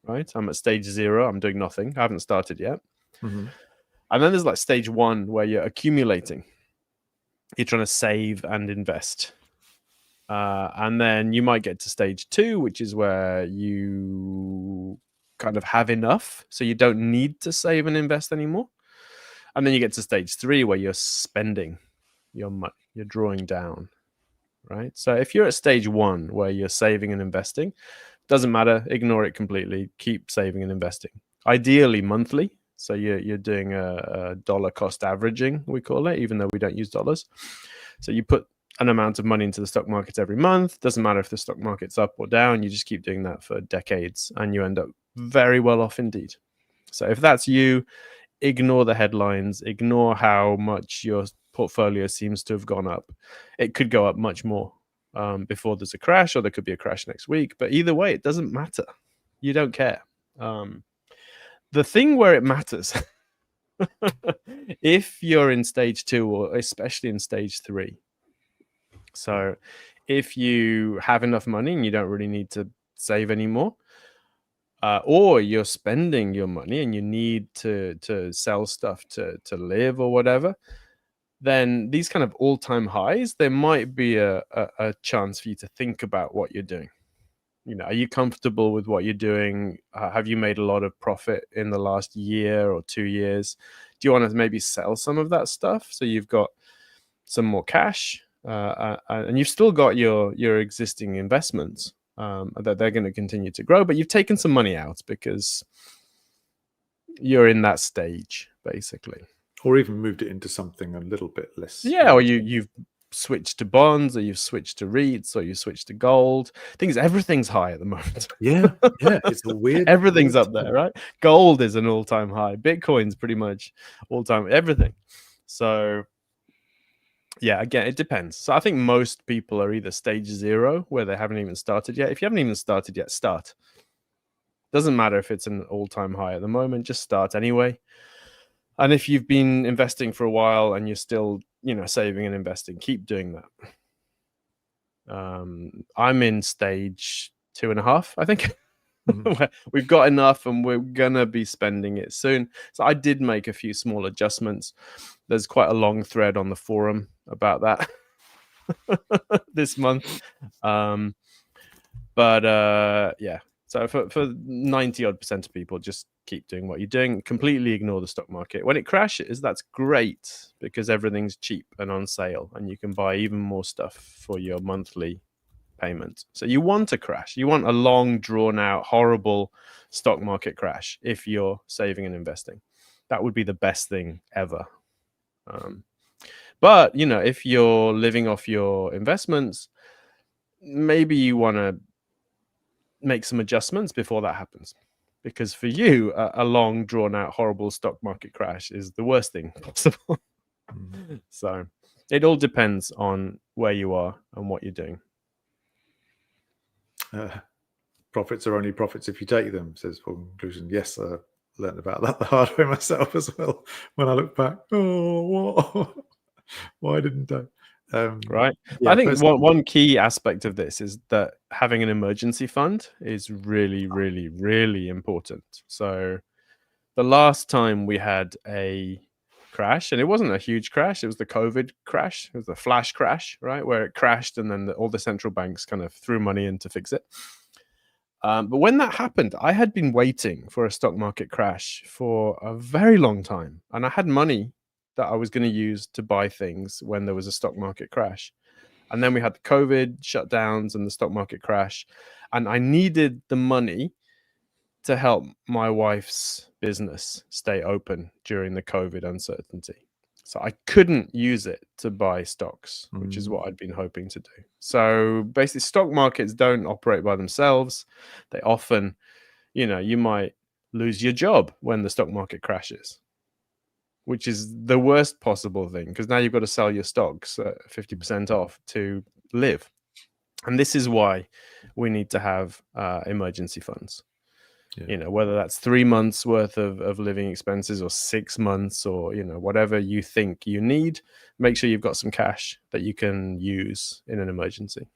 right? I'm at stage 0. I'm doing nothing. I haven't started yet. And then there's like stage 1 where you're accumulating. You're trying to save and invest. And then you might get to stage 2, which is where you kind of have enough, so you don't need to save and invest anymore. And then you get to stage 3 where you're spending your money, you're drawing down, right? So if you're at stage 1 where you're saving and investing, doesn't matter, ignore it completely, keep saving and investing. Ideally monthly, so you're doing a dollar cost averaging, we call it, even though we don't use dollars. So you put an amount of money into the stock market every month. Doesn't matter if the stock market's up or down, you just keep doing that for decades and you end up very well off indeed. So if that's you, ignore the headlines, ignore how much your portfolio seems to have gone up. It could go up much more before there's a crash, or there could be a crash next week. But either way, it doesn't matter. You don't care. The thing where it matters, if you're in stage 2 or especially in stage 3, so if you have enough money and you don't really need to save anymore, or you're spending your money and you need to sell stuff to live or whatever, then these kind of all-time highs, there might be a chance for you to think about what you're doing. Are you comfortable with what you're doing? Have you made a lot of profit in the last year or 2 years? Do you want to maybe sell some of that stuff so you've got some more cash? And you've still got your existing investments that they're going to continue to grow, but you've taken some money out because you're in that stage, basically. Or even moved it into something a little bit less. Yeah, or you've switched to bonds, or you've switched to REITs, or you switched to gold. Everything's high at the moment. Yeah, it's a weird. Everything's up there, right? Gold is an all-time high. Bitcoin's pretty much all-time. Everything. So yeah, again, it depends. So I think most people are either stage 0, where they haven't even started yet. If you haven't even started yet, start. Doesn't matter if it's an all-time high at the moment, just start anyway. And if you've been investing for a while and you're still, saving and investing, keep doing that. I'm in stage 2.5, I think. We've got enough and we're gonna be spending it soon. So I did make a few small adjustments. There's quite a long thread on the forum about that this month. Yeah. So for 90% of people, just keep doing what you're doing. Completely ignore the stock market. When it crashes, that's great because everything's cheap and on sale, and you can buy even more stuff for your monthly payment. So you want a crash. You want a long, drawn-out, horrible stock market crash if you're saving and investing. That would be the best thing ever. But if you're living off your investments, maybe you want to make some adjustments before that happens, because for you a long, drawn out, horrible stock market crash is the worst thing possible. So It all depends on where you are and what you're doing. Profits are only profits if you take them, says Paul Conclusion. Yes, I learned about that the hard way myself as well. When I look back, what? Why didn't I? Right. Yeah, I think one key aspect of this is that having an emergency fund is really, really, really important. So the last time we had a crash, and it wasn't a huge crash, it was the COVID crash, it was the flash crash, right, where it crashed and then all the central banks kind of threw money in to fix it. But when that happened, I had been waiting for a stock market crash for a very long time, and I had money that I was going to use to buy things when there was a stock market crash. And then we had the COVID shutdowns and the stock market crash, and I needed the money to help my wife's business stay open during the COVID uncertainty. So I couldn't use it to buy stocks, which is what I'd been hoping to do. So basically, stock markets don't operate by themselves. They often, you might lose your job when the stock market crashes, which is the worst possible thing, because now you've got to sell your stocks at 50% off to live. And this is why we need to have emergency funds. Yeah. Whether that's 3 months worth of living expenses or 6 months or, whatever you think you need, make sure you've got some cash that you can use in an emergency.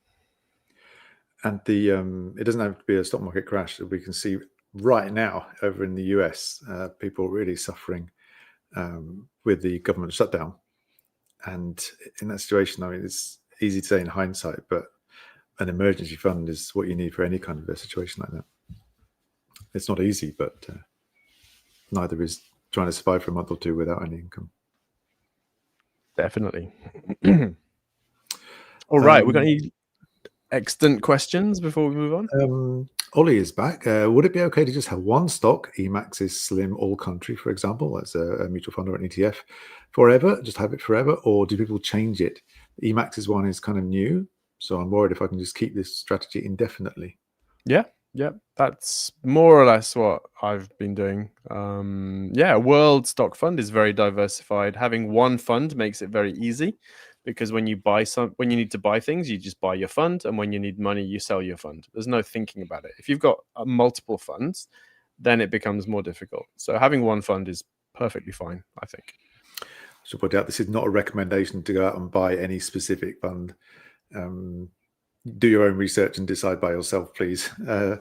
And it doesn't have to be a stock market crash. We can see right now over in the US, people really suffering with the government shutdown. And in that situation, I mean, it's easy to say in hindsight, but an emergency fund is what you need for any kind of a situation like that. It's not easy, but neither is trying to survive for a month or two without any income. Definitely. All right. We've got any extant questions before we move on? Ollie is back. Would it be okay to just have one stock, Emax's Slim All Country, for example, that's a mutual fund or an ETF, forever? Just have it forever, or do people change it? Emax's one is kind of new, so I'm worried if I can just keep this strategy indefinitely. Yeah, that's more or less what I've been doing. A world stock fund is very diversified. Having one fund makes it very easy, because when you need to buy things, you just buy your fund, and when you need money, you sell your fund. There's no thinking about it. If you've got multiple funds, then it becomes more difficult. So having one fund is perfectly fine, I think. I should point out, this is not a recommendation to go out and buy any specific fund. Do your own research and decide by yourself, please. The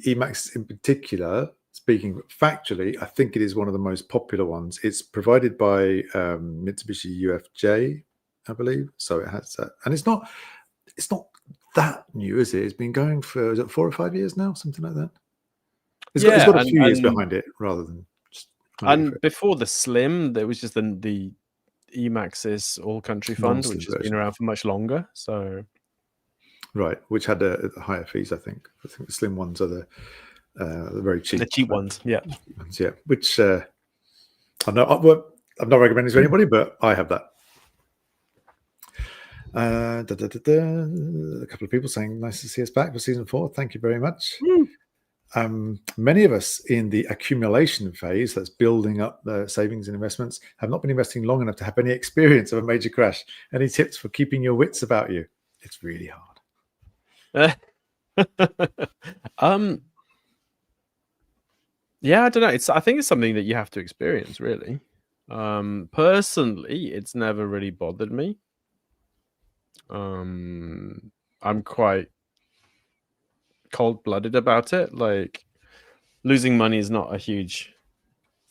Emax in particular, speaking factually, I think it is one of the most popular ones. It's provided by Mitsubishi UFJ, I believe. So it has that, and it's not that new, is it? It's been going for, is it 4 or 5 years now, something like that? It's got a few years behind it, rather than just. And before the Slim, there was just the Emax's All Country Fund, which has been around for much longer. So. Right, which had higher fees, I think. I think the Slim ones are the very cheap. The cheap ones, yeah. Yeah, which I'm not recommending to anybody, but I have that. A couple of people saying, nice to see us back for season 4. Thank you very much. Many of us in the accumulation phase, that's building up the savings and investments, have not been investing long enough to have any experience of a major crash. Any tips for keeping your wits about you? It's really hard. Yeah, I don't know. I think it's something that you have to experience, really. Personally, it's never really bothered me. I'm quite cold-blooded about it. Like, losing money is not a huge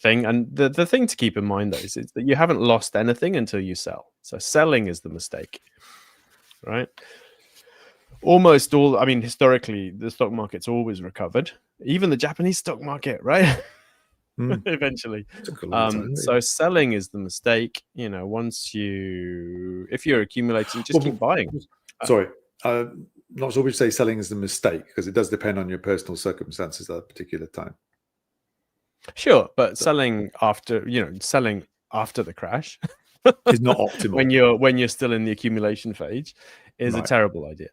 thing. And the thing to keep in mind, though, is that you haven't lost anything until you sell. So selling is the mistake, right? Almost all, I mean, historically, the stock market's always recovered. Even the Japanese stock market, right? Eventually. So selling is the mistake. If you're accumulating, just keep buying. Sorry. Not sure we say selling is the mistake, because it does depend on your personal circumstances at that particular time. Sure, but selling after the crash is not optimal. when you're still in the accumulation phase is a terrible idea,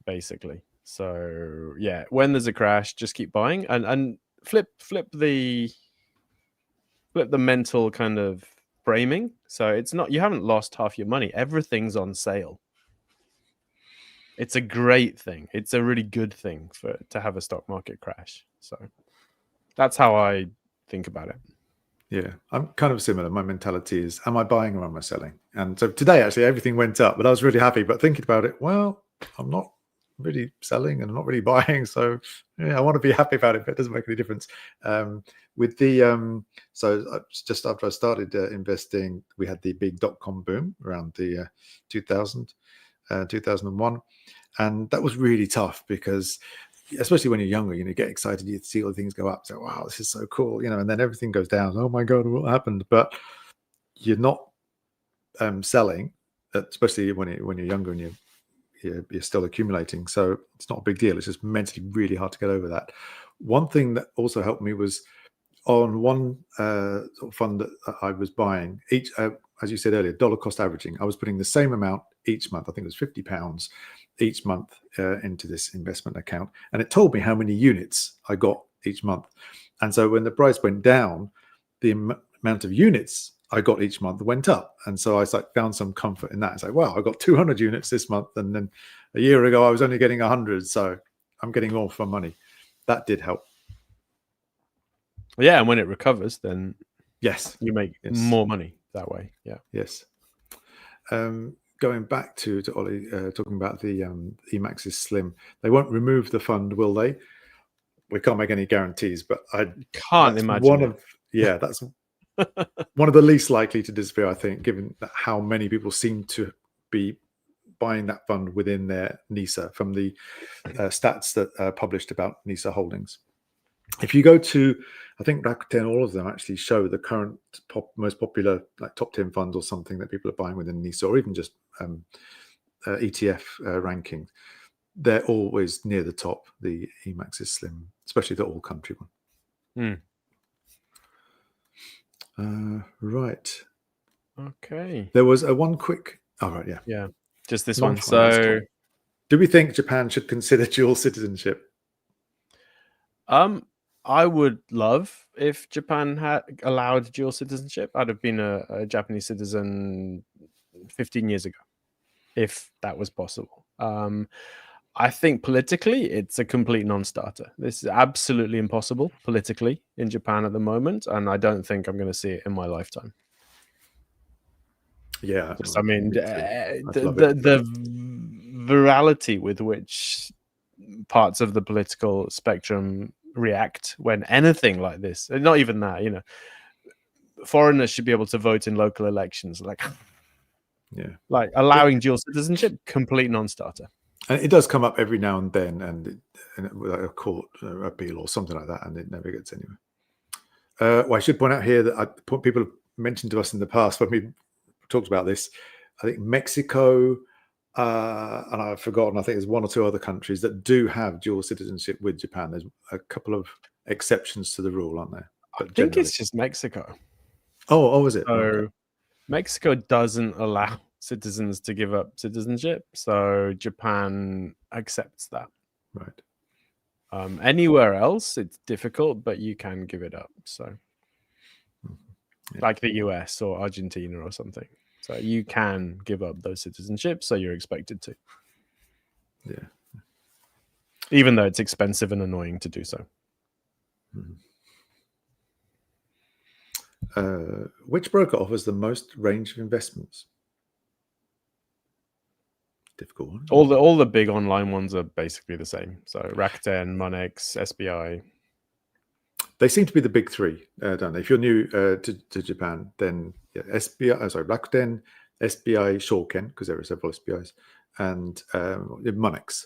basically. So yeah, when there's a crash, just keep buying and flip the mental kind of framing. So it's not, you haven't lost half your money. Everything's on sale. It's a great thing. It's a really good thing to have a stock market crash. So that's how I think about it. Yeah, I'm kind of similar. My mentality is, am I buying or am I selling? And so today, actually, everything went up, but I was really happy. But thinking about it, well, I'm not really selling and I'm not really buying. So yeah, I want to be happy about it, but it doesn't make any difference. With the so just after I started investing, we had the big dot-com boom around the 2001, and that was really tough because, especially when you're younger, you get excited, you see all the things go up, so wow, this is so cool, and then everything goes down. Oh my god, what happened? But you're not selling, especially when you're younger and you're still accumulating, so it's not a big deal. It's just mentally really hard to get over that. One thing that also helped me was on one sort of fund that I was buying, each as you said earlier, dollar cost averaging. I was putting the same amount each month. I think it was £50 each month into this investment account, and it told me how many units I got each month. And so when the price went down, the amount of units I got each month went up, and so I found some comfort in that. It's like, wow, I got 200 units this month, and then a year ago I was only getting 100, so I'm getting more for money. That did help. Yeah, and when it recovers, then yes, you make more money that way. Yeah. Yes. Going back to Ollie talking about the Emaxis Slim, they won't remove the fund, will they? We can't make any guarantees, but I can't imagine that's one of the least likely to disappear, I think, given how many people seem to be buying that fund within their NISA from the stats that are published about NISA holdings. If you go to, I think Rakuten, all of them actually show the current most popular top 10 funds or something that people are buying within NISA, or even just ETF rankings. They're always near the top, the Emaxis Slim, especially the all-country one. Right. Okay. There was one quick. Oh, right, yeah. Yeah, just this one. So, do we think Japan should consider dual citizenship? I would love if Japan had allowed dual citizenship. I'd have been a Japanese citizen 15 years ago, if that was possible. I think politically, it's a complete non-starter. This is absolutely impossible politically in Japan at the moment, and I don't think I'm going to see it in my lifetime. Yeah, I mean, the virality with which parts of the political spectrum react when anything like this, and not even that, foreigners should be able to vote in local elections. Like allowing dual citizenship, complete non-starter. And it does come up every now and then, and with a court appeal or something like that, and it never gets anywhere. Well, I should point out here that people have mentioned to us in the past when we talked about this. I think Mexico, and I've forgotten, I think there's one or two other countries that do have dual citizenship with Japan. There's a couple of exceptions to the rule, aren't there? But I think it's just Mexico. Oh, is it? So okay. Mexico doesn't allow citizens to give up citizenship, so Japan accepts that. Right. Anywhere else, it's difficult, but you can give it up. So, like the US or Argentina or something. So you can give up those citizenships, so you're expected to. Yeah. Even though it's expensive and annoying to do so. Which broker offers the most range of investments? Difficult one. All the big online ones are basically the same. So Rakuten, Monex, SBI. They seem to be the big three, don't they? If you're new to Japan, then Rakuten, SBI, Shoken, because there are several SBIs, and Monex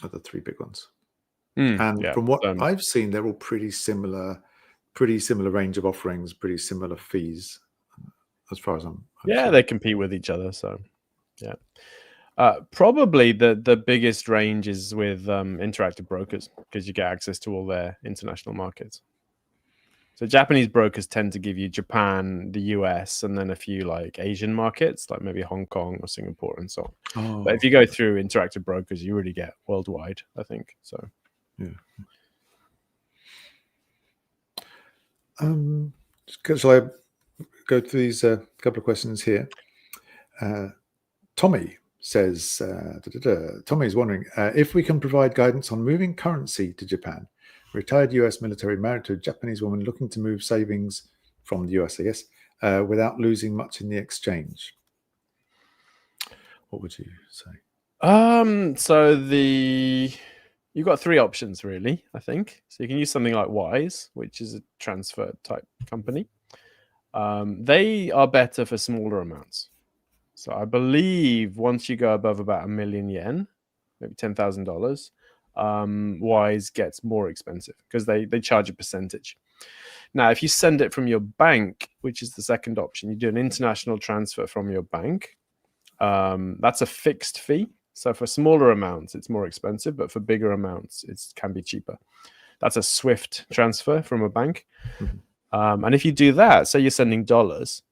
are the three big ones. And from what I've seen, they're all pretty similar range of offerings, pretty similar fees, as far as I'm sure. They compete with each other. So, yeah. Probably the biggest range is with Interactive Brokers, because you get access to all their international markets. So Japanese brokers tend to give you Japan, the US, and then a few like Asian markets, like maybe Hong Kong or Singapore and so on. But if you go through Interactive Brokers, you really get worldwide, I think. So, yeah. Shall I go through these couple of questions here. Tommy says, Tommy is wondering if we can provide guidance on moving currency to Japan. Retired US military married to a Japanese woman looking to move savings from the US, I guess, without losing much in the exchange. What would you say? So you've got three options really, I think. So you can use something like Wise, which is a transfer type company. They are better for smaller amounts. So I believe once you go above about 1 million yen, maybe $10,000, Wise gets more expensive because they charge a percentage. Now, if you send it from your bank, which is the second option, you do an international transfer from your bank. That's a fixed fee. So for smaller amounts, it's more expensive, but for bigger amounts, it can be cheaper. That's a SWIFT transfer from a bank. And if you do that, say you're sending dollars,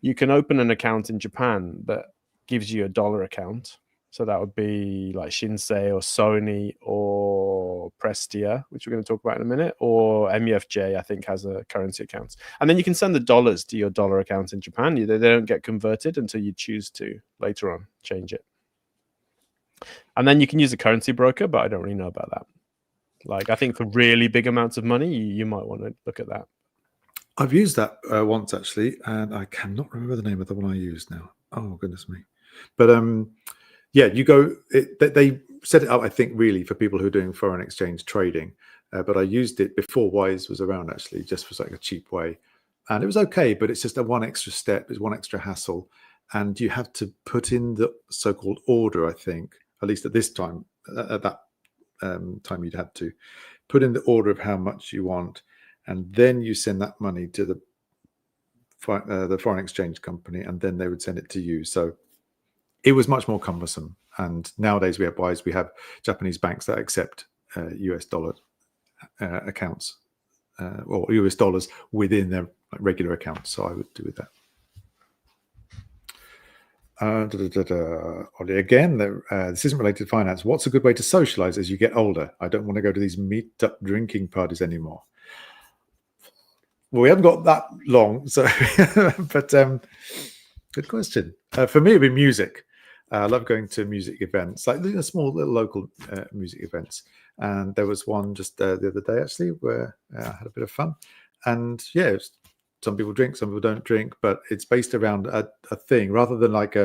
you can open an account in Japan that gives you a dollar account. So that would be like Shinsei or Sony or Prestia, which we're going to talk about in a minute, or MUFJ, I think, has a currency account. And then you can send the dollars to your dollar account in Japan. They don't get converted until you choose to later on change it. And then you can use a currency broker, but I don't really know about that. Like, I think for really big amounts of money, you might want to look at that. I've used that once actually, and I cannot remember the name of the one I used now. Oh goodness me! But yeah, you go. They set it up, I think, really for people who are doing foreign exchange trading. But I used it before Wise was around, actually, just for like a cheap way, and it was okay. But it's just a one extra step, it's one extra hassle, and you have to put in the so-called order. I think, at least at this time, at that time, you'd have to put in the order of how much you want. And then you send that money to the foreign exchange company, and then they would send it to you. So it was much more cumbersome. And nowadays we have Wise, we have Japanese banks that accept US dollar accounts or US dollars within their regular accounts. So I would do with that. Again, this isn't related to finance. What's a good way to socialize as you get older? I don't want to go to these meet-up drinking parties anymore. Well, we haven't got that long, so but good question. For me, it'd be music. I love going to music events, like small little local music events. And there was one just the other day, actually, where I had a bit of fun. And yeah, some people drink, some people don't drink, but it's based around a thing rather than like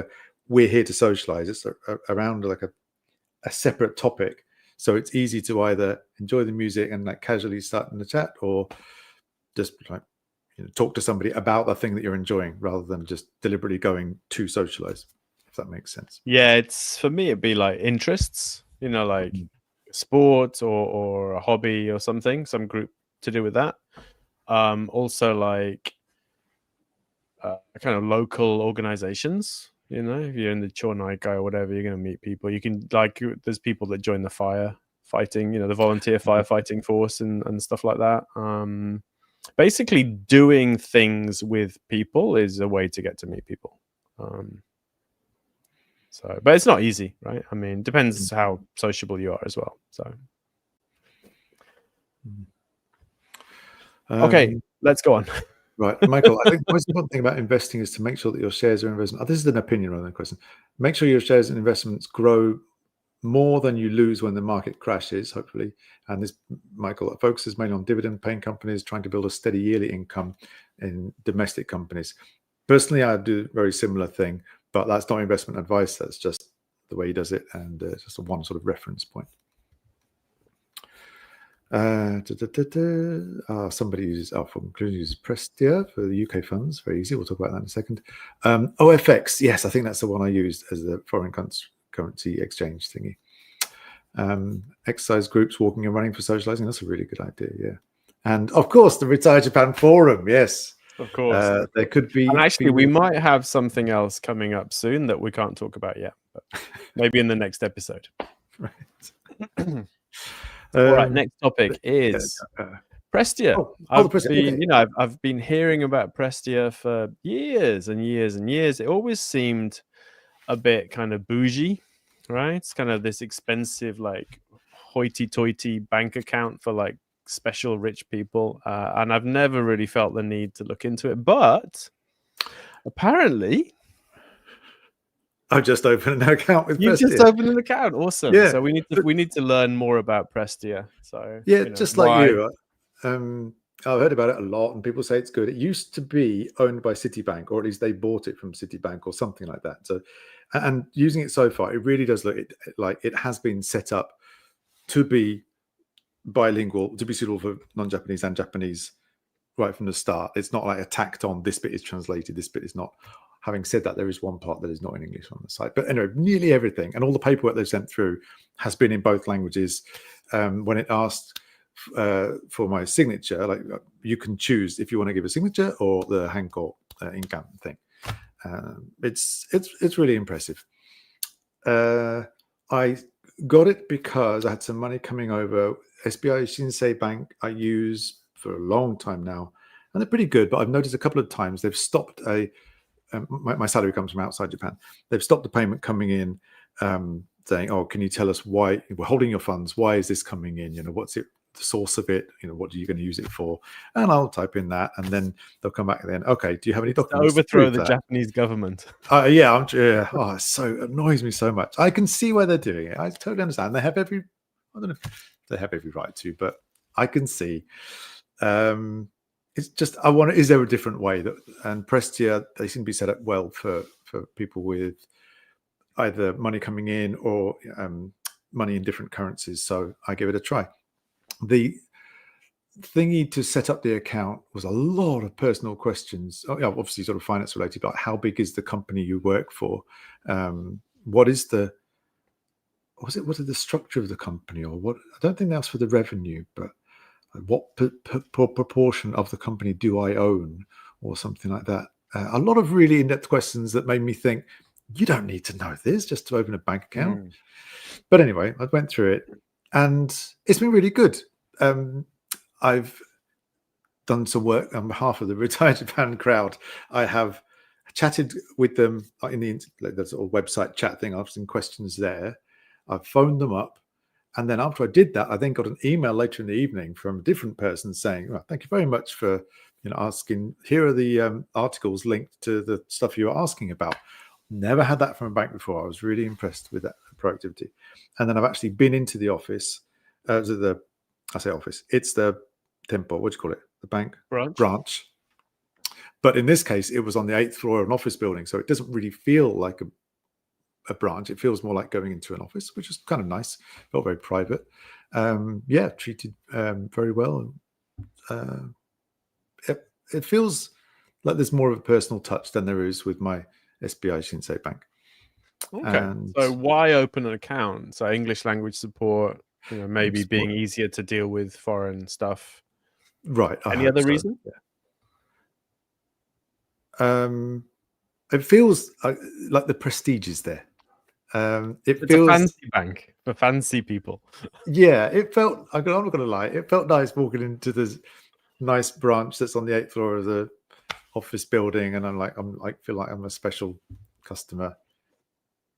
we're here to socialize. It's around like a separate topic. So it's easy to either enjoy the music and like casually start in the chat, or just like talk to somebody about the thing that you're enjoying rather than just deliberately going to socialize, if that makes sense. Yeah, it's for me it'd be like interests, like sports or a hobby or something, some group to do with that. Also like kind of local organizations, if you're in the Chonaikai or whatever, you're going to meet people. You can there's people that join the firefighting, the volunteer firefighting force and stuff like that. Basically doing things with people is a way to get to meet people. But it's not easy, right? I mean, depends how sociable you are as well. So, okay, let's go on. Right, Michael, I think the most important thing about investing is to make sure that your shares or investment. This is an opinion rather than a question. Make sure your shares and investments grow more than you lose when the market crashes, hopefully. And this, Michael, focuses mainly on dividend-paying companies, trying to build a steady yearly income in domestic companies. Personally, I do a very similar thing, but that's not investment advice. That's just the way he does it, and just one sort of reference point. Somebody uses for conclusion uses Prestia for the UK funds. Very easy. We'll talk about that in a second. OFX, yes, I think that's the one I used as the foreign currency exchange thingy. Exercise groups, walking and running for socializing. That's a really good idea. Yeah, and of course the Retire Japan forum. Yes, of course. There could be. And actually, we might have something else coming up soon that we can't talk about yet, but maybe in the next episode. Right. All right. Next topic is Prestia. I've been hearing about Prestia for years and years and years. It always seemed a bit kind of bougie, right? It's kind of this expensive, like hoity-toity bank account for like special rich people, and I've never really felt the need to look into it. But Apparently, I've just opened an account with you just Prestia. opened an account. Awesome. Yeah. So we need to learn more about Prestia. So Yeah, you know, just like why? you. I've heard about it a lot, and people say it's good. It used to be owned by Citibank, or at least they bought it from Citibank or something like that. So, and using it so far, it really does look like it has been set up to be bilingual, to be suitable for non-Japanese and Japanese right from the start. It's not like a tacked on, this bit is translated, this bit is not. Having said that, there is one part that is not in English on the site. But anyway, nearly everything and all the paperwork they've sent through has been in both languages. When it asked for my signature, like you can choose if you want to give a signature or the Hanko Inkan thing. It's really impressive. I got it because I had some money coming over. SBI Shinsei Bank I use for a long time now, and they're pretty good. But I've noticed a couple of times they've stopped my salary comes from outside Japan. They've stopped the payment coming in, saying, "Oh, can you tell us why we're holding your funds? Why is this coming in? You know, what's it? The source of it? You know, what are you going to use it for?" And I'll type in that, and then they'll come back. And then, okay, do you have any documents To overthrow to prove the that? Japanese government. Yeah. Oh, it so annoys me so much. I can see why they're doing it. I totally understand. They have I don't know if they have every right to, but I can see. It's just is there a different way that, and Prestia, they seem to be set up well for people with either money coming in or money in different currencies. So I give it a try. The thingy to set up the account was a lot of personal questions. Obviously sort of finance related, but how big is the company you work for? What is the structure of the company, or what? I don't think that's for the revenue, but what proportion of the company do I own, or something like that. A lot of really in-depth questions that made me think, you don't need to know this just to open a bank account. But anyway, I went through it, and it's been really good. I've done some work on behalf of the Retire Japan crowd. I have chatted with them in the sort of website chat thing. I've some questions there. I've phoned them up. And then after I did that, I then got an email later in the evening from a different person saying, well, "Thank you very much for asking. Here are the articles linked to the stuff you were asking about." Never had that from a bank before. I was really impressed with that proactivity. And then I've actually been into the office. I say office. It's the tempo. What do you call it? The bank branch. But in this case, it was on the 8th floor of an office building, so it doesn't really feel like a branch. It feels more like going into an office, which is kind of nice. Felt very private. Treated very well. It feels like there's more of a personal touch than there is with my SBI Shinsei Bank. Okay. So why open an account? So English language support, maybe being easier to deal with foreign stuff. Right. Any other reason? Yeah. It feels like the prestige is there. It's a fancy bank for fancy people. Yeah, it felt. I'm not going to lie. It felt nice walking into this nice branch that's on the 8th floor of the office building, and feel like I'm a special customer.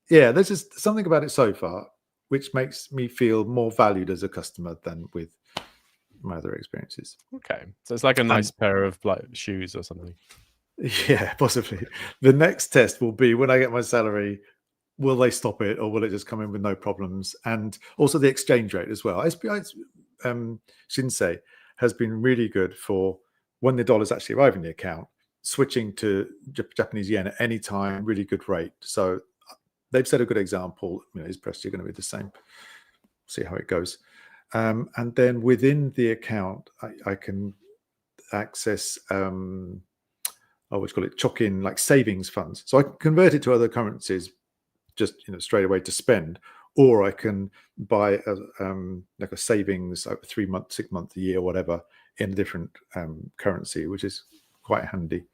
Yeah, there's just something about it so far which makes me feel more valued as a customer than with my other experiences. Okay, so it's like a nice pair of shoes or something. Yeah, possibly. The next test will be when I get my salary. Will they stop it, or will it just come in with no problems? And also the exchange rate as well. SBI's Shinsei has been really good for when the dollars actually arrive in the account, switching to Japanese yen at any time, really good rate. So they've set a good example. Is Prestia going to be the same? See how it goes. And then within the account, I can access what you call it, chokin, like savings funds. So I can convert it to other currencies just straight away to spend, or I can buy like a savings over 3 months, 6 months, a year, whatever, in a different currency, which is quite handy.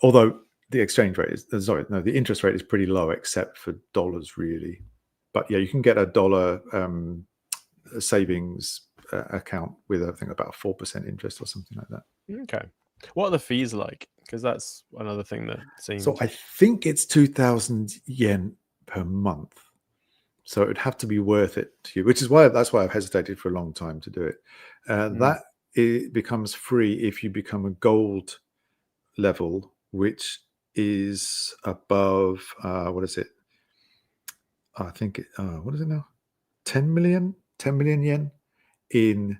Although the exchange rate the interest rate is pretty low, except for dollars, really. But yeah, you can get a dollar savings account with I think about 4% interest or something like that. Okay. What are the fees like? Because that's another thing that seems. So I think it's 2,000 yen per month. So it would have to be worth it to you, which is that's why I've hesitated for a long time to do it. That it becomes free if you become a gold level, which is above what is it? I think what is it now? 10 million yen in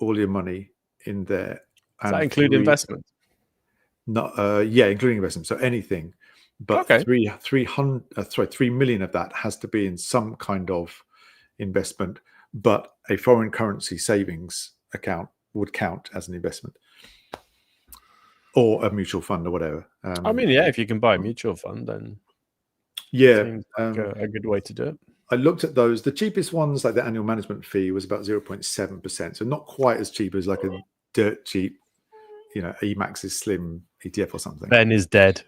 all your money in there. Does that include investment? No, yeah, including investment. So anything, but Okay. 3 million of that has to be in some kind of investment. But a foreign currency savings account would count as an investment, or a mutual fund or whatever. I mean, yeah, if you can buy a mutual fund, then yeah, seems like a good way to do it. I looked at those. The cheapest ones, like the annual management fee, was about 0.7%. So not quite as cheap as like a dirt cheap, Emax's Slim ETF or something. Ben is dead.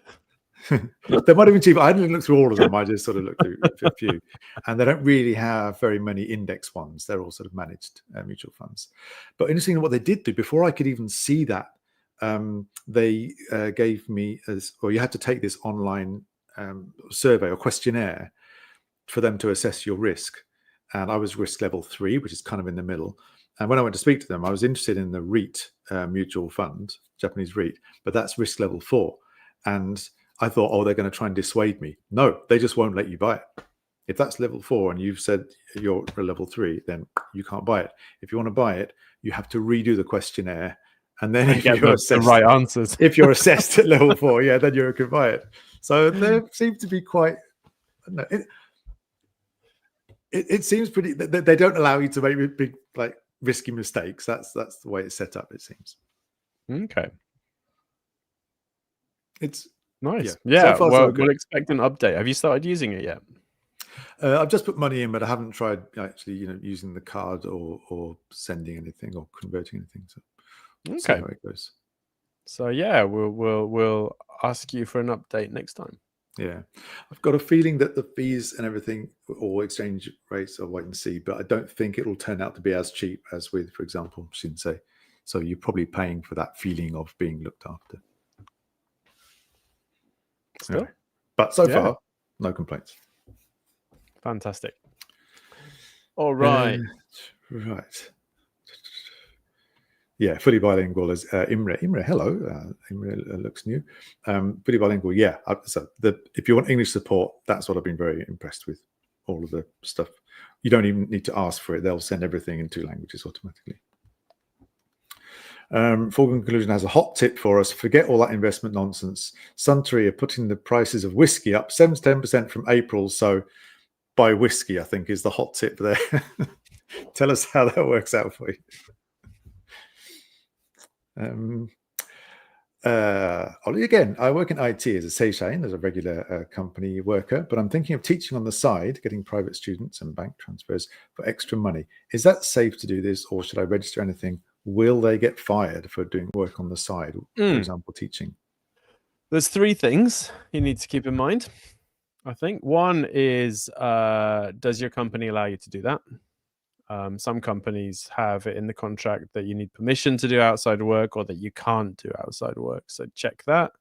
They might have been cheaper. I didn't look through all of them. I just sort of looked through a few. And they don't really have very many index ones. They're all sort of managed mutual funds. But interestingly, what they did do, before I could even see that, they gave me, you had to take this online survey or questionnaire for them to assess your risk. And I was risk level 3, which is kind of in the middle. And when I went to speak to them, I was interested in the REIT mutual fund, Japanese REIT, but that's risk level 4. And I thought, oh, they're going to try and dissuade me. No, they just won't let you buy it. If that's level 4 and you've said you're a level 3, then you can't buy it. If you want to buy it, you have to redo the questionnaire. And then if you're assessed, the right answers. If you're assessed at level 4, yeah, then you can buy it. So there seems to be quite... No, it seems pretty... They don't allow you to make big, like, risky mistakes. That's the way it's set up, it seems. Okay. It's... Nice. Yeah. So far, well, we'll expect an update. Have you started using it yet? I've just put money in, but I haven't tried actually, using the card or sending anything or converting anything. So we'll see how it goes. So yeah, we'll ask you for an update next time. Yeah, I've got a feeling that the fees and everything or exchange rates are wait and see, but I don't think it will turn out to be as cheap as with, for example, Shinsei. So you're probably paying for that feeling of being looked after. Still, anyway, but so far, no complaints. Fantastic. All right. Right. Yeah, fully bilingual is Imre. Imre, hello. Imre looks new. Fully bilingual, yeah. So if you want English support, that's what I've been very impressed with. All of the stuff. You don't even need to ask for it. They'll send everything in 2 languages automatically. Foregone Conclusion has a hot tip for us. Forget all that investment nonsense. Suntory are putting the prices of whiskey up 7 to 10% from April. So buy whiskey, I think, is the hot tip there. Tell us how that works out for you. Again, I work in IT as a seishain, as a regular company worker, but I'm thinking of teaching on the side, getting private students and bank transfers for extra money. Is that safe to do this, or should I register anything? Will they get fired for doing work on the side, for example, teaching? There's 3 things you need to keep in mind, I think. One is, does your company allow you to do that? Some companies have it in the contract that you need permission to do outside work or that you can't do outside work. So check that.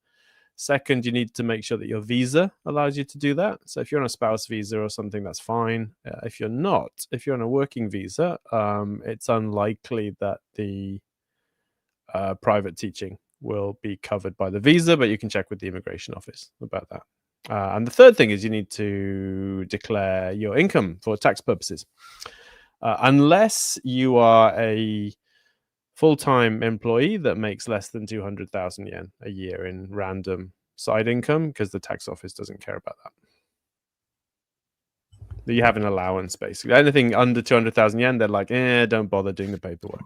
Second, you need to make sure that your visa allows you to do that. So if you're on a spouse visa or something, that's fine. If you're not, if you're on a working visa, it's unlikely that the private teaching will be covered by the visa, but you can check with the immigration office about that. And the third thing is you need to declare your income for tax purposes. Unless you are a full-time employee that makes less than 200,000 yen a year in random side income, because the tax office doesn't care about that. You have an allowance, basically. Anything under 200,000 yen, they're like, don't bother doing the paperwork.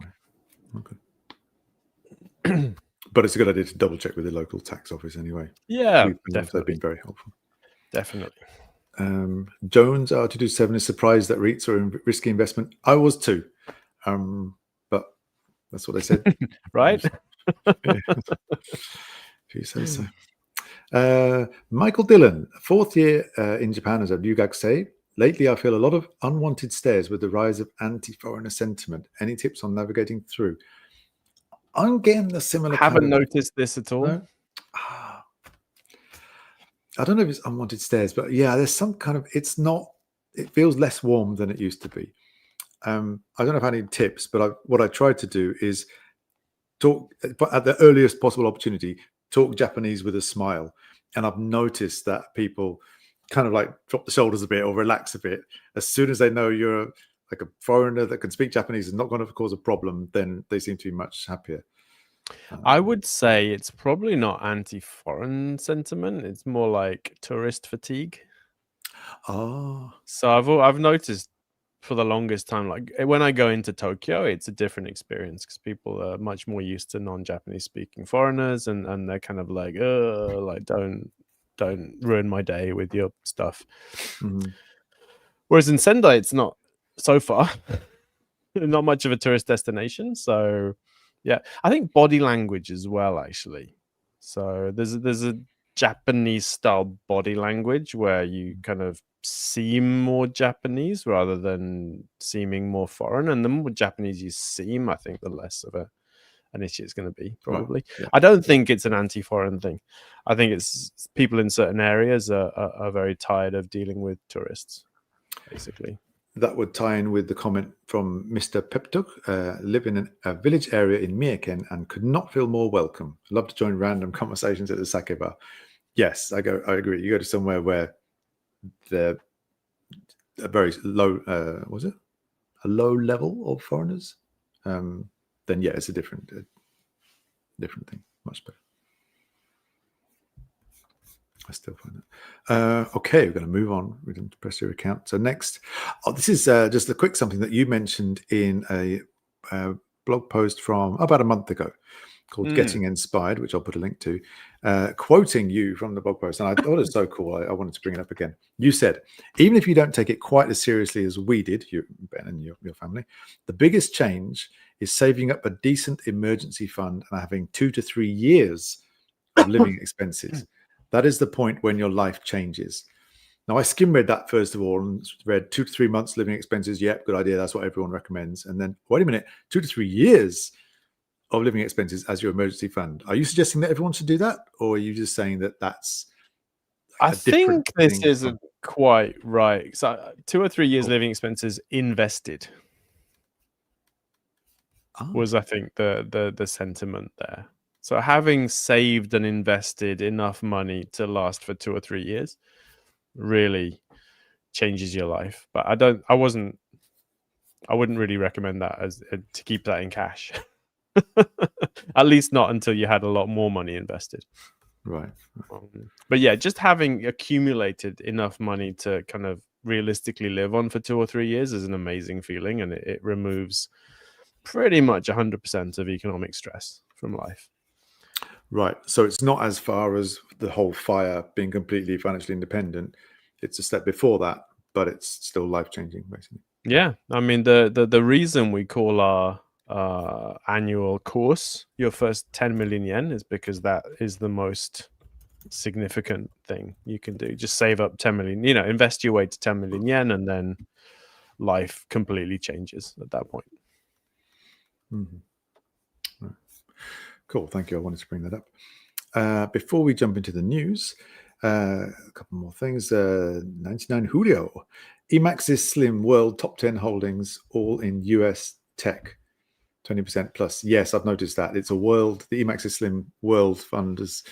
Okay. But it's a good idea to double check with the local tax office anyway. Yeah, definitely. They've been very helpful. Definitely. Jones, R227 is surprised that REITs are a risky investment. I was too, but that's what they said. Right? If you say so. Michael Dillon, 4th year in Japan as a ryugakusei. Lately, I feel a lot of unwanted stares with the rise of anti-foreigner sentiment. Any tips on navigating through? I'm getting the similar. Haven't noticed this at all. No? I don't know if it's unwanted stares, but yeah, there's some kind of, it feels less warm than it used to be. I don't know if I need tips, but what I tried to do is talk at the earliest possible opportunity, talk Japanese with a smile. And I've noticed that people kind of like drop the shoulders a bit or relax a bit as soon as they know you're like a foreigner that can speak Japanese and not going to cause a problem. Then they seem to be much happier. I would say it's probably not anti-foreign sentiment. It's more like tourist fatigue. Oh, So I've noticed for the longest time, like when I go into Tokyo, it's a different experience because people are much more used to non-Japanese speaking foreigners, and they're kind of like don't ruin my day with your stuff. Whereas in Sendai, it's not so far. Not much of a tourist destination. So yeah, I think body language as well, actually. So there's a Japanese style body language where you kind of seem more Japanese rather than seeming more foreign. And the more Japanese you seem, I think the less of an issue it's going to be, probably. Right. Yeah. I don't think it's an anti-foreign thing. I think it's people in certain areas are very tired of dealing with tourists, basically. That would tie in with the comment from Mr. Peptuk, live in a village area in Miyaken and could not feel more welcome. Love to join random conversations at the sake bar. Yes, I agree. You go to somewhere where they're a very low, was it? A low level of foreigners, then yeah, it's a different thing. Much better. I still find it. Okay, we're going to move on. We're going to press your account. So next, this is just a quick something that you mentioned in a blog post from about a month ago called Getting Inspired, which I'll put a link to, quoting you from the blog post. And I thought it was so cool. I wanted to bring it up again. You said, even if you don't take it quite as seriously as we did, you, Ben, and your family, the biggest change is saving up a decent emergency fund and having 2 to 3 years of living expenses. That is the point when your life changes. Now, I skim read that first of all and read 2 to 3 months living expenses. Yep, good idea. That's what everyone recommends. And then, wait a minute, 2 to 3 years of living expenses as your emergency fund. Are you suggesting that everyone should do that? Or are you just saying that that's I think this isn't quite right. So 2 or 3 years living expenses invested was, I think, the sentiment there. So having saved and invested enough money to last for 2 or 3 years really changes your life. But I wouldn't really recommend that as to keep that in cash. At least not until you had a lot more money invested. Right. But yeah, just having accumulated enough money to kind of realistically live on for 2 or 3 years is an amazing feeling, and it removes pretty much 100% of economic stress from life. Right. So it's not as far as the whole FIRE being completely financially independent. It's a step before that, but it's still life-changing, basically. Yeah. I mean, the reason we call our annual course your first 10 million yen is because that is the most significant thing you can do. Just save up 10 million, invest your way to 10 million yen, and then life completely changes at that point. Right. Cool. Thank you. I wanted to bring that up. Before we jump into the news, a couple more things. 99 Julio. Emaxis Slim World Top 10 Holdings, all in US tech. 20% plus. Yes, I've noticed that. It's the Emaxis Slim World Fund is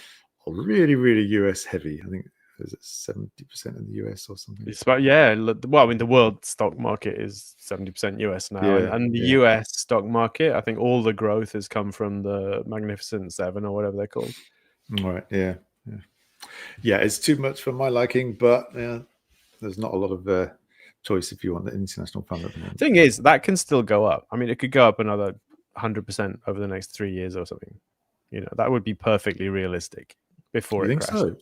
really, really US heavy. I think is it 70% in the US or something? It's about, yeah. Well, I mean, the world stock market is 70% US now, and the US stock market, I think all the growth has come from the Magnificent Seven or whatever they're called. Right. Yeah. It's too much for my liking, but there's not a lot of choice if you want the international fund at the moment. Thing is, that can still go up. I mean, it could go up another 100% over the next 3 years or something. That would be perfectly realistic before it crashes. So?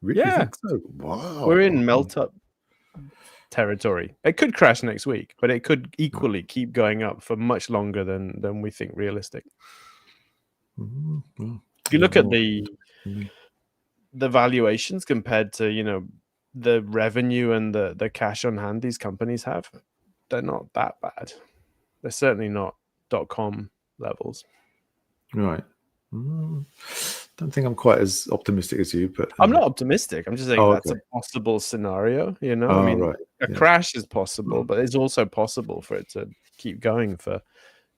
Really? Yeah. Think so? Wow. We're in melt up territory. It could crash next week, but it could equally keep going up for much longer than we think realistic. If you look at the valuations compared to the revenue and the cash on hand these companies have, they're not that bad. They're certainly not .com levels. Right. Don't think I'm quite as optimistic as you, but I'm not optimistic. I'm just saying that's a possible scenario. I mean, a crash is possible, but it's also possible for it to keep going for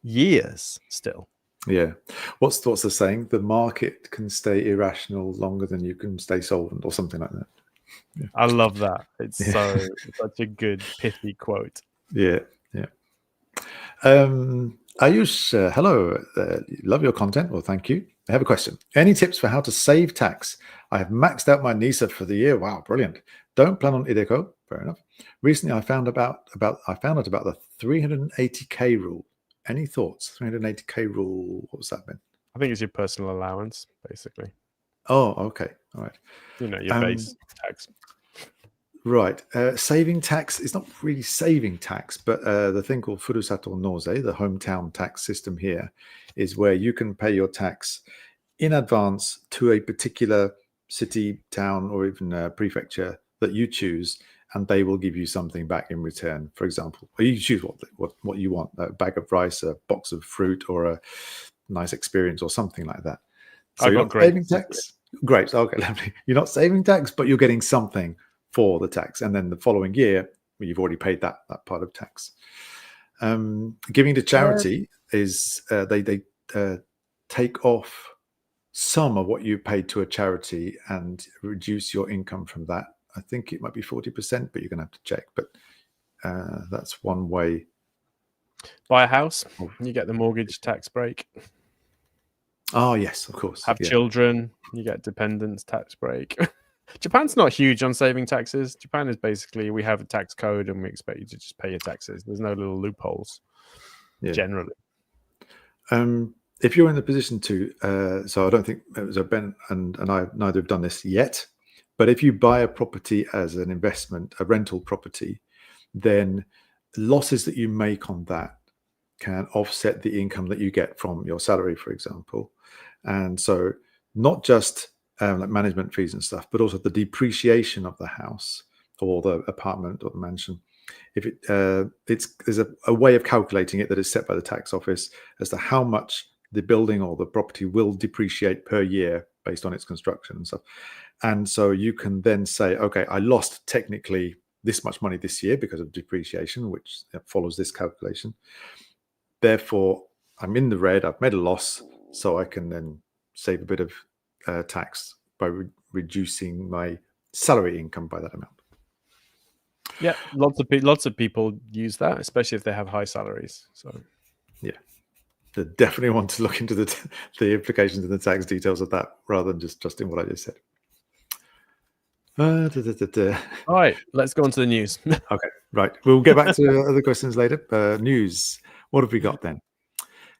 years still. Yeah. What's the saying? The market can stay irrational longer than you can stay solvent, or something like that. Yeah. I love that. It's Yeah. such a good pithy quote. Yeah. Yeah. Ayush, hello. Love your content. Well, thank you. I have a question. Any tips for how to save tax? I have maxed out my NISA for the year. Wow, brilliant. Don't plan on Ideco. Fair enough. Recently, I found out about the 380k rule. Any thoughts? 380k rule. What's that been? I think it's your personal allowance, basically. Oh, okay. All right. Your base tax. Right. Saving tax is not really saving tax, but the thing called Furusato Nose, the hometown tax system here, is where you can pay your tax in advance to a particular city, town, or even prefecture that you choose, and they will give you something back in return. For example, or you choose what you want: a bag of rice, a box of fruit, or a nice experience, or something like that. So you're not saving tax. Great. Okay, lovely. You're not saving tax, but you're getting something for the tax, and then the following year you've already paid that part of tax. Giving to charity is they take off some of what you paid to a charity and reduce your income from that. I think it might be 40%, but you're gonna have to check. But that's one way. Buy a house, you get the mortgage tax break. Oh yes, of course. Have children, you get dependents tax break. Japan's not huge on saving taxes. Japan is basically, we have a tax code and we expect you to just pay your taxes. There's no little loopholes, generally. If you're in the position to, so I don't think Ben and I neither have done this yet, but if you buy a property as an investment, a rental property, then losses that you make on that can offset the income that you get from your salary, for example. And so not just like management fees and stuff, but also the depreciation of the house or the apartment or the mansion. If there's a way of calculating it that is set by the tax office as to how much the building or the property will depreciate per year based on its construction and stuff. And so you can then say, okay, I lost technically this much money this year because of depreciation, which follows this calculation. Therefore, I'm in the red. I've made a loss, so I can then save a bit of tax by reducing my salary income by that amount. Yeah, lots of people use that, especially if they have high salaries. So, yeah, they definitely want to look into the implications and the tax details of that rather than just trusting what I just said. All right, let's go on to the news. Okay, right. We'll get back to other questions later. News. What have we got then?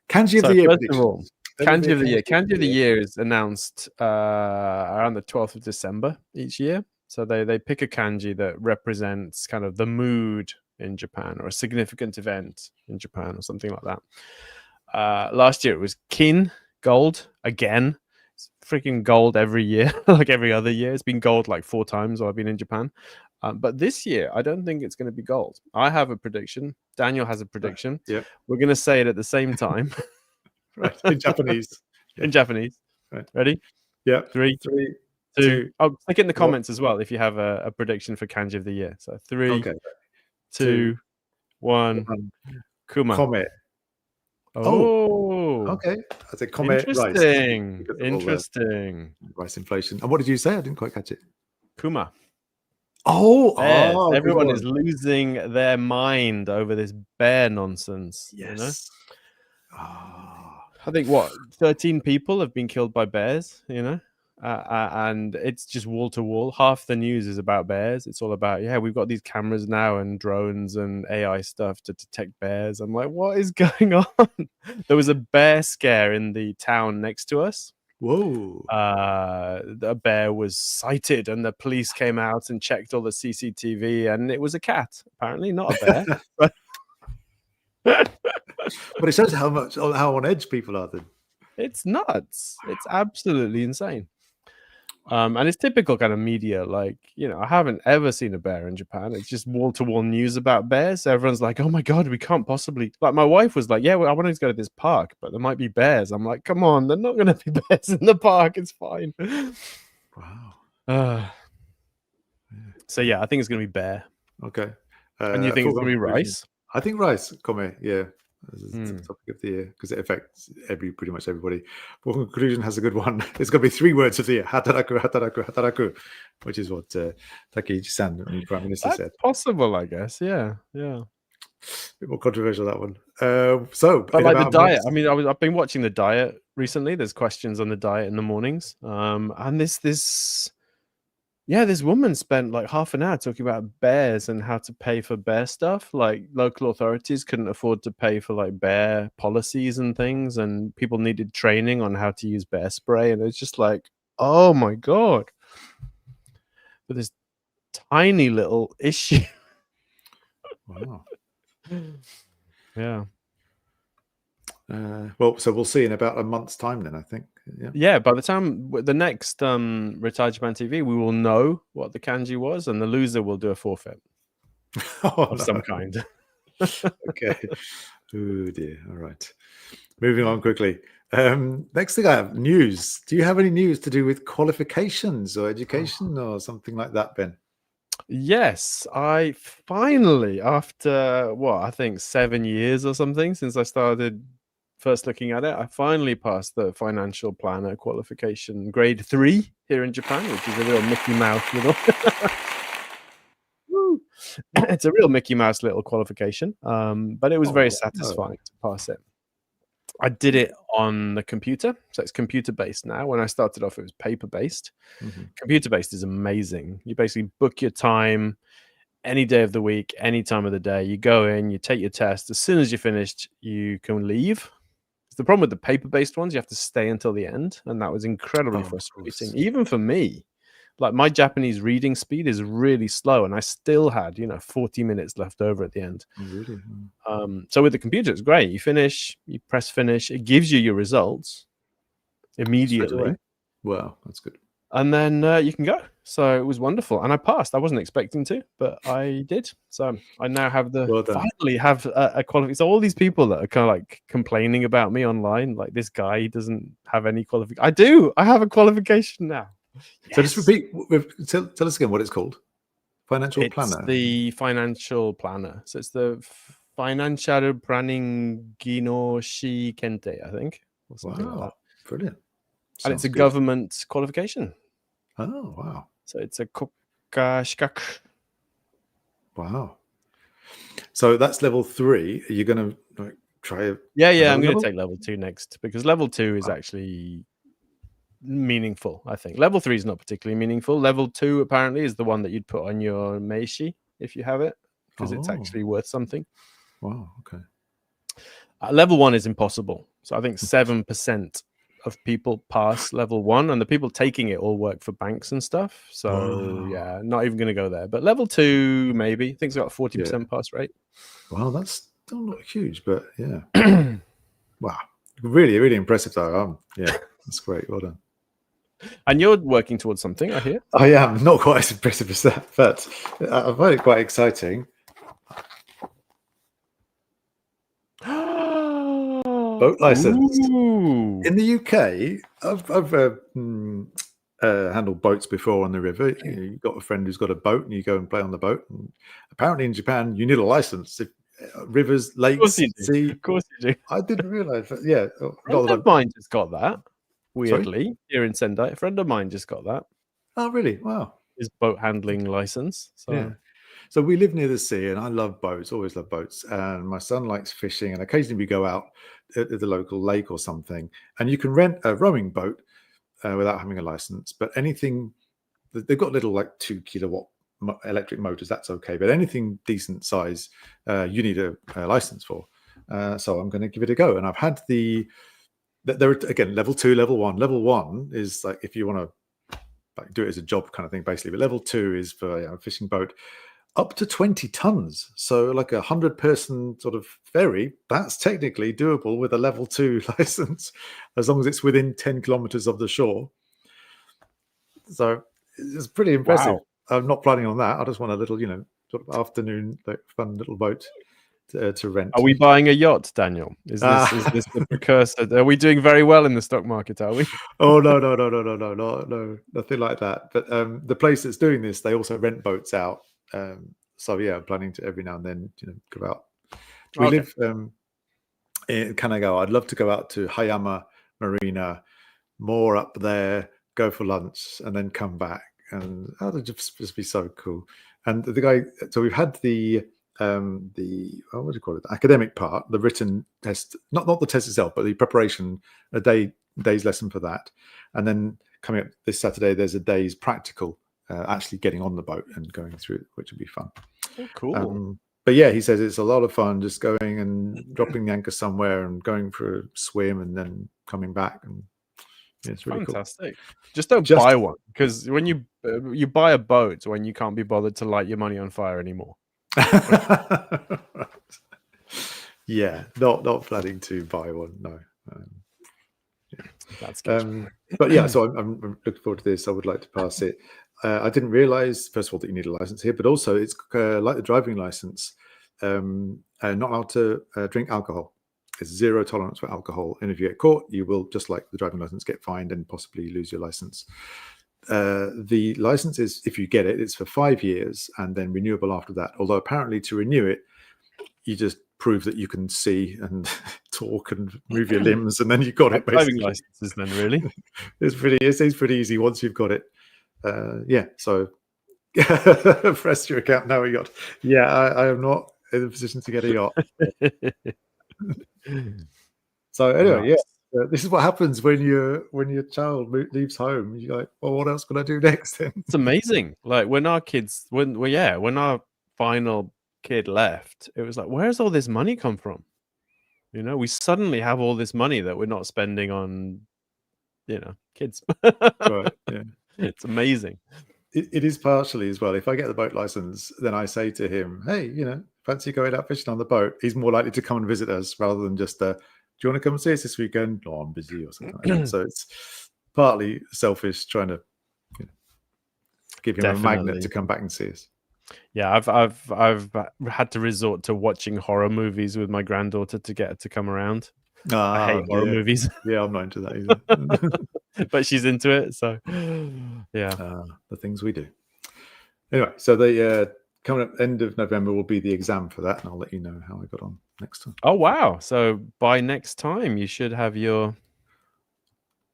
Kanji of the year. First of all, Kanji of the year. Kanji of the year is announced around the 12th of December each year. So they pick a kanji that represents kind of the mood in Japan or a significant event in Japan or something like that. Last year it was kin, gold, again. It's freaking gold every year, like every other year. It's been gold like 4 times while I've been in Japan. But this year, I don't think it's going to be gold. I have a prediction. Daniel has a prediction. Yeah. We're going to say it at the same time. Right. In Japanese. In Japanese. Right. Ready? Yeah. 3, 2. Oh, click in the comments as well if you have a prediction for kanji of the year. So 3, 2, 1. Kuma. Kome. Oh, okay. I said kome. Interesting. Interesting. Rice inflation. And what did you say? I didn't quite catch it. Kuma. Oh, everyone is losing their mind over this bear nonsense. Yes. You know? I think 13 people have been killed by bears, you know, and it's just wall to wall. Half the news is about bears. It's all about, we've got these cameras now and drones and AI stuff to detect bears. I'm like, what is going on? There was a bear scare in the town next to us. Whoa. A bear was sighted and the police came out and checked all the CCTV and it was a cat, apparently, not a bear. But it shows how on edge people are then. It's nuts. It's absolutely insane. And it's typical kind of media. Like, you know, I haven't ever seen a bear in Japan. It's just wall-to-wall news about bears. So everyone's like, oh my God, we can't possibly. Like, my wife was like, I wanted to go to this park, but there might be bears. I'm like, come on, they're not going to be bears in the park. It's fine. Wow. So, yeah, I think it's going to be bear. Okay. And you think it's going to be rice? I think rice, kome, yeah. This is the topic of the year because it affects pretty much everybody. But conclusion has a good one. It's going to be 3 words of the year: hataraku, hataraku, hataraku, which is what Takeichi-san, the new Prime Minister, said. Possible, I guess. Yeah. A bit more controversial, that one. But like the diet, I mean, I've been watching the diet recently. There's questions on the diet in the mornings, and this woman spent like half an hour talking about bears and how to pay for bear stuff. Like local authorities couldn't afford to pay for like bear policies and things, and people needed training on how to use bear spray. And it's just like, oh my God. But this tiny little issue. Wow. Yeah. Well, so we'll see in about a month's time then, I think. Yeah, by the time the next Retire Japan TV, we will know what the kanji was, and the loser will do a forfeit of some kind. Okay. Oh dear. All right. Moving on quickly. Next thing I have, news. Do you have any news to do with qualifications or education or something like that, Ben? Yes, I finally, after I think 7 years or something since I started first looking at it, I finally passed the financial planner qualification grade 3 here in Japan, which is a real Mickey Mouse little it's a real Mickey Mouse little qualification, but it was very satisfying to pass it. I did it on the computer, so it's computer-based now. When I started off, it was paper-based. Computer-based is amazing. You basically book your time any day of the week, any time of the day. You go in, you take your test. As soon as you're finished, you can leave. The problem with the paper-based ones, you have to stay until the end, and that was incredibly frustrating, even for me. Like my Japanese reading speed is really slow, and I still had 40 minutes left over at the end. Really? So with the computer, it's great. You finish, you press finish, it gives you your results immediately. Wow, that's good. And then you can go. So it was wonderful, and I passed. I wasn't expecting to, but I did. So I now have finally have a qualification. So all these people that are kind of like complaining about me online, like this guy, he doesn't have any qualification. I do. I have a qualification now. So just repeat. Tell us again what it's called. Financial planner. It's the financial planner. So it's the financial planning ginoshi kente, I think, or something like that. Brilliant. And it's a government qualification. Oh, wow. So it's a koka shikaku. Wow. So that's level 3. Are you going to try it? Yeah, I'm going to take level 2 next, because level 2 is actually meaningful, I think. Level 3 is not particularly meaningful. Level 2 apparently is the one that you'd put on your meishi if you have it, because it's actually worth something. Wow, okay. Level 1 is impossible. So I think 7% of people pass level 1, and the people taking it all work for banks and stuff. So yeah, not even going to go there. But level 2, maybe. I think it's got a 40% pass rate. Well, that's still not huge, but yeah. Wow. Really, really impressive though. Yeah, that's great. Well done. And you're working towards something, I hear. I am not quite as impressive as that, but I find it quite exciting. Boat license. In the UK, I've handled boats before on the river. You've got a friend who's got a boat, and you go and play on the boat. And apparently, in Japan, you need a license. Rivers, lakes, sea. Of course you do. I didn't realize that. Yeah, a friend of mine just got that. Weirdly, here in Sendai, a friend of mine just got that. Oh, really? Wow. His boat handling license. So. Yeah. So we live near the sea, and I love boats, always love boats. And my son likes fishing, and occasionally we go out at the local lake or something, and you can rent a rowing boat without having a license. But anything, they've got little like 2 kilowatt electric motors, that's okay. But anything decent size, you need a license for. So I'm going to give it a go. And I've had there are, again, level 2, level 1. Level 1 is like if you want to do it as a job kind of thing, basically. But level 2 is for a fishing boat up to 20 tons. So like 100-person sort of ferry, that's technically doable with a level 2 license, as long as it's within 10 kilometers of the shore. So it's pretty impressive. Wow. I'm not planning on that. I just want a little, sort of afternoon, fun little boat to rent. Are we buying a yacht, Daniel? Is this the precursor? Are we doing very well in the stock market, are we? Oh, no, nothing like that. But the place that's doing this, they also rent boats out. So yeah, I'm planning to every now and then, go out. We live in Kanagawa. I'd love to go out to Hayama Marina, more up there, go for lunch, and then come back. And that would just be so cool. And the guy, so we've had the what do you call it? The academic part, the written test, not the test itself, but the preparation, day's lesson for that. And then coming up this Saturday, there's a day's practical, actually getting on the boat and going through it, which would be fun. Oh, cool. But yeah, he says it's a lot of fun just going and dropping the anchor somewhere and going for a swim and then coming back. And yeah, it's really fantastic. Cool. Just don't buy one, because when you buy a boat when you can't be bothered to light your money on fire anymore. Yeah, not planning to buy one. No. Yeah. That's good. But yeah, so I'm looking forward to this. I would like to pass it. I didn't realize, first of all, that you need a license here, but also it's like the driving license, not allowed to drink alcohol. It's zero tolerance for alcohol. And if you get caught, you will, just like the driving license, get fined and possibly lose your license. The license is, if you get it, it's for 5 years and then renewable after that. Although apparently to renew it, you just prove that you can see and talk and move your limbs, and then you've got it. Driving licenses, then, really, it seems pretty easy once you've got it. Yeah, so press your account now. You got. Yeah, I am not in a position to get a yacht. So anyway, nice. Yeah, this is what happens when your child leaves home. You're like, well, what else can I do next? Then it's amazing. Like when our kids, when our final kid left, it was like, where's all this money come from? You know, we suddenly have all this money that we're not spending on, kids. Right. Yeah. It's amazing. It is partially as well. If I get the boat license, then I say to him, hey, fancy going out fishing on the boat? He's more likely to come and visit us rather than just, do you want to come and see us this weekend? No, I'm busy or something like that. So it's partly selfish, trying to give him a magnet to come back and see us. Yeah, I've had to resort to watching horror movies with my granddaughter to get her to come around. I hate horror movies. Yeah, I'm not into that either. But she's into it, so yeah. The things we do. Anyway, so the coming up end of November will be the exam for that, and I'll let you know how I got on next time. Oh wow! So by next time, you should have your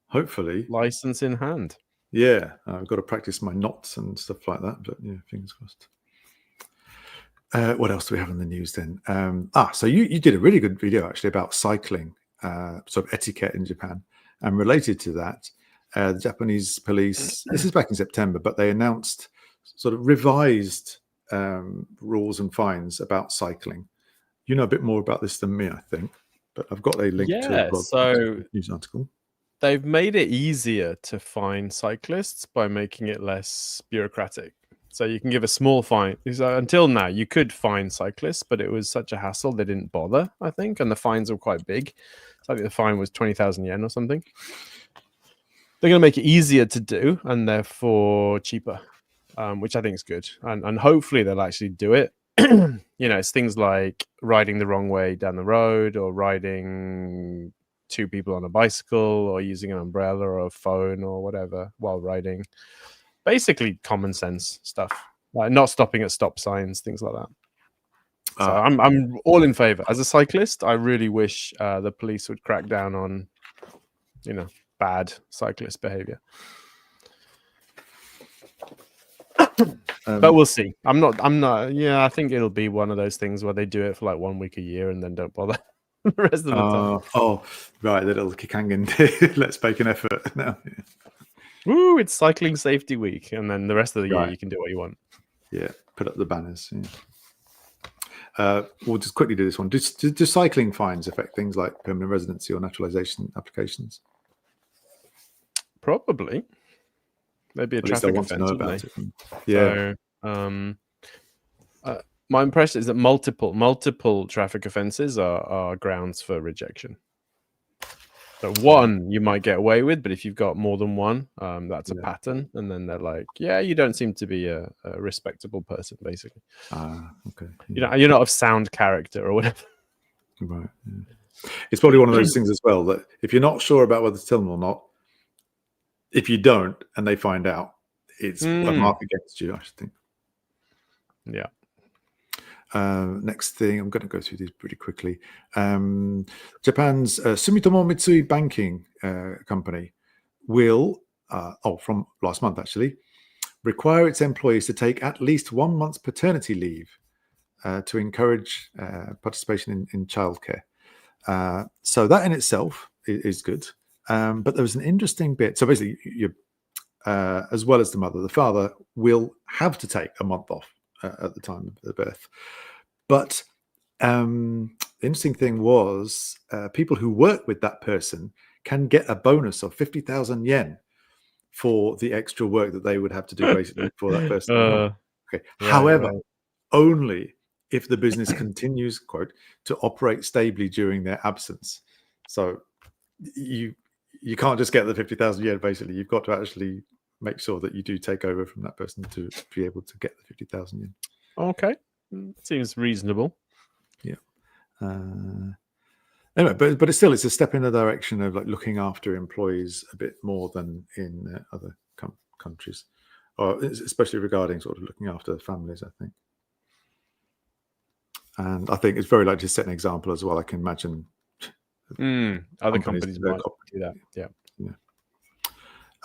hopefully license in hand. Yeah, I've got to practice my knots and stuff like that, but yeah, fingers crossed. What else do we have in the news then? So you did a really good video actually about cycling, sort of etiquette in Japan, and related to that, the Japanese police. This is back in September, but they announced sort of revised rules and fines about cycling. You know a bit more about this than me, I think, but I've got a link to a blog news article. They've made it easier to fine cyclists by making it less bureaucratic. So you can give a small fine. Until now, you could fine cyclists, but it was such a hassle, they didn't bother, I think. And the fines were quite big. So I think the fine was 20,000 yen or something. They're going to make it easier to do and therefore cheaper, which I think is good. And hopefully they'll actually do it. It's things like riding the wrong way down the road, or riding two people on a bicycle, or using an umbrella or a phone or whatever while riding. Basically common sense stuff, like not stopping at stop signs, things like that. So I'm all in favor. As a cyclist, I really wish the police would crack down on bad cyclist behavior. But we'll see. I'm not. Yeah, I think it'll be one of those things where they do it for like 1 week a year and then don't bother the rest of the time. Oh, right. The little Kikangen. Let's make an effort now. Woo! It's Cycling Safety Week, and then the rest of the year you can do what you want. Yeah, put up the banners. Yeah. We'll just quickly do this one. Do cycling fines affect things like permanent residency or naturalization applications? Probably. Maybe a traffic offence. Yeah. So, my impression is that multiple traffic offences are grounds for rejection. So one you might get away with, but if you've got more than one, that's a pattern, and then they're like, "Yeah, you don't seem to be a respectable person, basically." Okay. Yeah. You're not of sound character or whatever. Right. Yeah. It's probably one of those things as well that if you're not sure about whether to tell them or not, if you don't and they find out, it's a mark against you, I should think. Yeah. Next thing, I'm going to go through these pretty quickly. Japan's Sumitomo Mitsui banking company will, from last month actually, require its employees to take at least 1 month's paternity leave to encourage participation in childcare. So that in itself is good. But there was an interesting bit. So basically, as well as the mother, the father will have to take a month off at the time of the birth. But the interesting thing was people who work with that person can get a bonus of 50,000 yen for the extra work that they would have to do basically for that person. Okay. Right, however, only if the business continues, quote, to operate stably during their absence. So you can't just get the 50,000 yen, basically. You've got to actually make sure that you do take over from that person to be able to get the 50,000 yen. Okay. Seems reasonable. Yeah. Anyway, but it's still, it's a step in the direction of like looking after employees a bit more than in other countries, or especially regarding sort of looking after families, I think. And I think it's very likely to set an example as well. I can imagine other companies might do that. Yeah.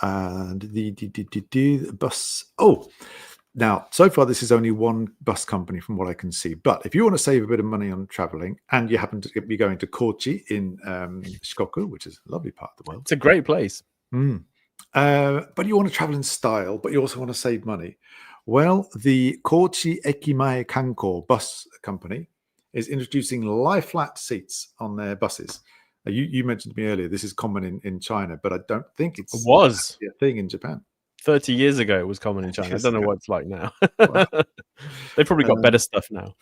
And the bus. Oh, now so far this is only one bus company from what I can see. But if you want to save a bit of money on traveling, and you happen to be going to Kochi in Shikoku, which is a lovely part of the world, it's a great place. But you want to travel in style, but you also want to save money. Well, the Kochi Ekimae Kanko bus company is introducing lie-flat seats on their buses. You mentioned to me earlier, this is common in China, but I don't think it's a thing in Japan. 30 years ago, it was common in China. I don't know what it's like now. They've probably got better stuff now.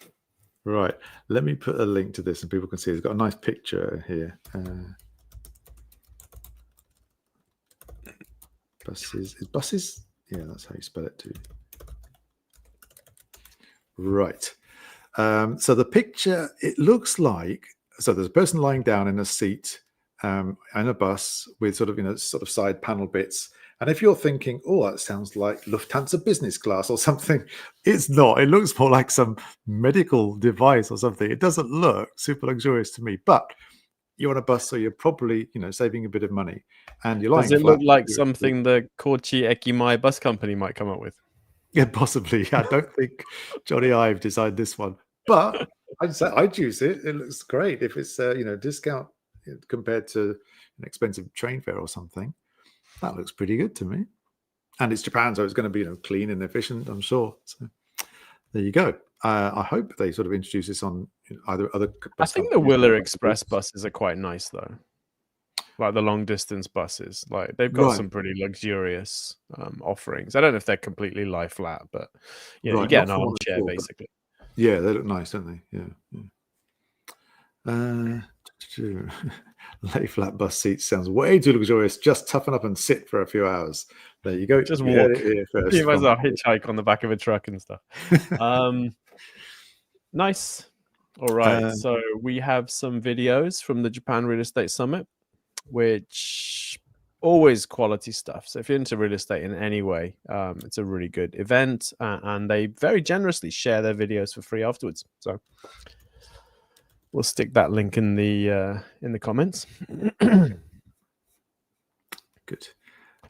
Right. Let me put a link to this and people can see. It's got a nice picture here. Buses? Yeah, that's how you spell it too. Right. So the picture, it looks like, so there's a person lying down in a seat in a bus with sort of side panel bits. And if you're thinking, oh, that sounds like Lufthansa business class or something, it's not. It looks more like some medical device or something. It doesn't look super luxurious to me, but you're on a bus, so you're probably, saving a bit of money. And you're lying flat. Does it look like you're something the Kochi Ekimae bus company might come up with? Yeah, possibly. I don't think Johnny Ive designed this one, but I'd use it. It looks great if it's discount compared to an expensive train fare or something. That looks pretty good to me. And it's Japan, so it's going to be clean and efficient, I'm sure. So there you go. I hope they sort of introduce this on either other. I think the Willer Express buses are quite nice though. Like the long distance buses, like they've got some pretty luxurious offerings. I don't know if they're completely lie flat, but you get an armchair basically. Yeah, they look nice, don't they? Yeah. Lay flat bus seats sounds way too luxurious. Just toughen up and sit for a few hours. There you go. Just walk. You might as well hitchhike on the back of a truck and stuff. Nice. All right. So we have some videos from the Japan Real Estate Summit, which always quality stuff. So if you're into real estate in any way, it's a really good event, and they very generously share their videos for free afterwards. So we'll stick that link in the comments. Good.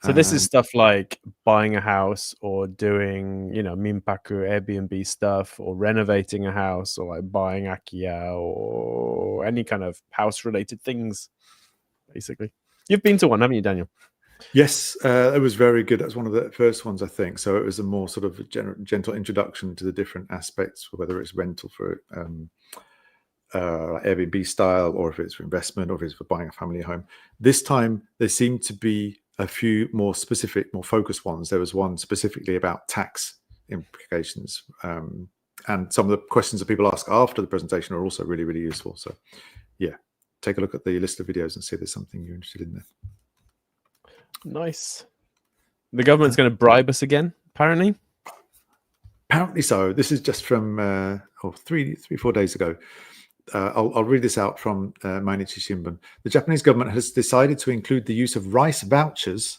So this is stuff like buying a house or doing, minpaku Airbnb stuff, or renovating a house, or like buying Akia, or any kind of house-related things, basically. You've been to one, haven't you, Daniel? Yes, it was very good. That was one of the first ones, I think. So it was a more sort of gentle introduction to the different aspects, whether it's rental for Airbnb style, or if it's for investment, or if it's for buying a family home. This time, there seemed to be a few more specific, more focused ones. There was one specifically about tax implications. And some of the questions that people ask after the presentation are also really, really useful. So yeah, take a look at the list of videos and see if there's something you're interested in there. Nice. The government's going to bribe us again, apparently. Apparently so. This is just from 4 days ago. I'll read this out from Mainichi Shimbun. The Japanese government has decided to include the use of rice vouchers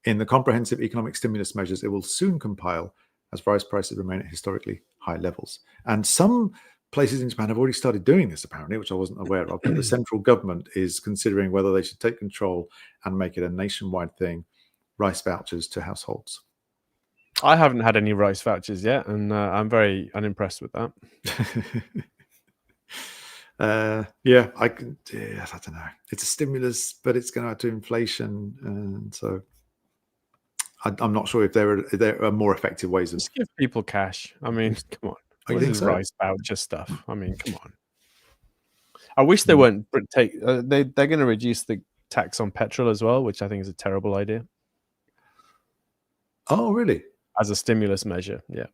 in the comprehensive economic stimulus measures it will soon compile as rice prices remain at historically high levels. And some places in Japan have already started doing this, apparently, which I wasn't aware of. But the central government is considering whether they should take control and make it a nationwide thing, rice vouchers to households. I haven't had any rice vouchers yet, and I'm very unimpressed with that. Yeah, I don't know. It's a stimulus, but it's going to add to inflation, and so I'm not sure if there are more effective ways of. Just give people cash. I mean, come on. Oh, you What think is so? rice voucher stuff? I mean, come on. I wish they weren't they're going to reduce the tax on petrol as well, which I think is a terrible idea. Oh, really? As a stimulus measure, yeah.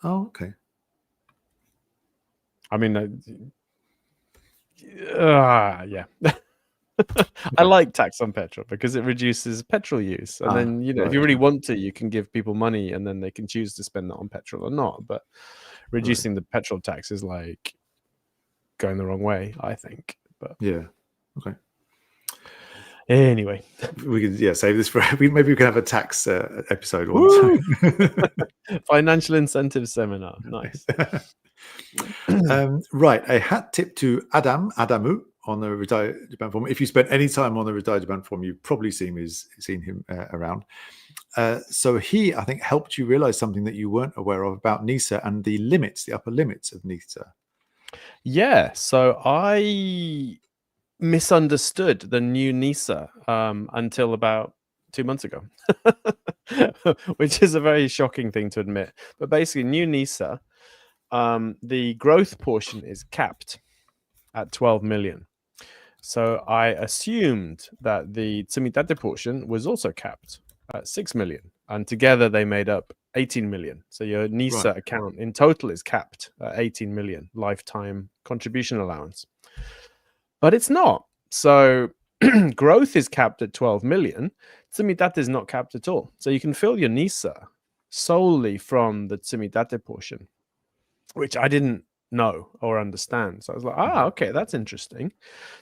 Oh, okay. I mean, yeah. I like tax on petrol because it reduces petrol use, and then if you really want to, you can give people money, and then they can choose to spend that on petrol or not. But reducing the petrol tax is like going the wrong way, I think. But yeah, okay. Anyway, we could save this for maybe we can have a tax episode one time. Financial incentive seminar, nice. Right, a hat tip to Adamu on the Retire Japan forum. If you spent any time on the Retire Japan forum, you've probably seen him around. So he, I think, helped you realize something that you weren't aware of about NISA and the upper limits of NISA. Yeah, so I misunderstood the new NISA until about 2 months ago, which is a very shocking thing to admit. But basically, new NISA, the growth portion is capped at 12 million. So I assumed that the Tsumitate portion was also capped at 6 million, and together they made up 18 million. So your NISA account in total is capped at 18 million lifetime contribution allowance. But it's not. So growth is capped at 12 million. Tsumitate is not capped at all. So you can fill your NISA solely from the Tsumitate portion, which I didn't know or understand. So I was like, okay, that's interesting.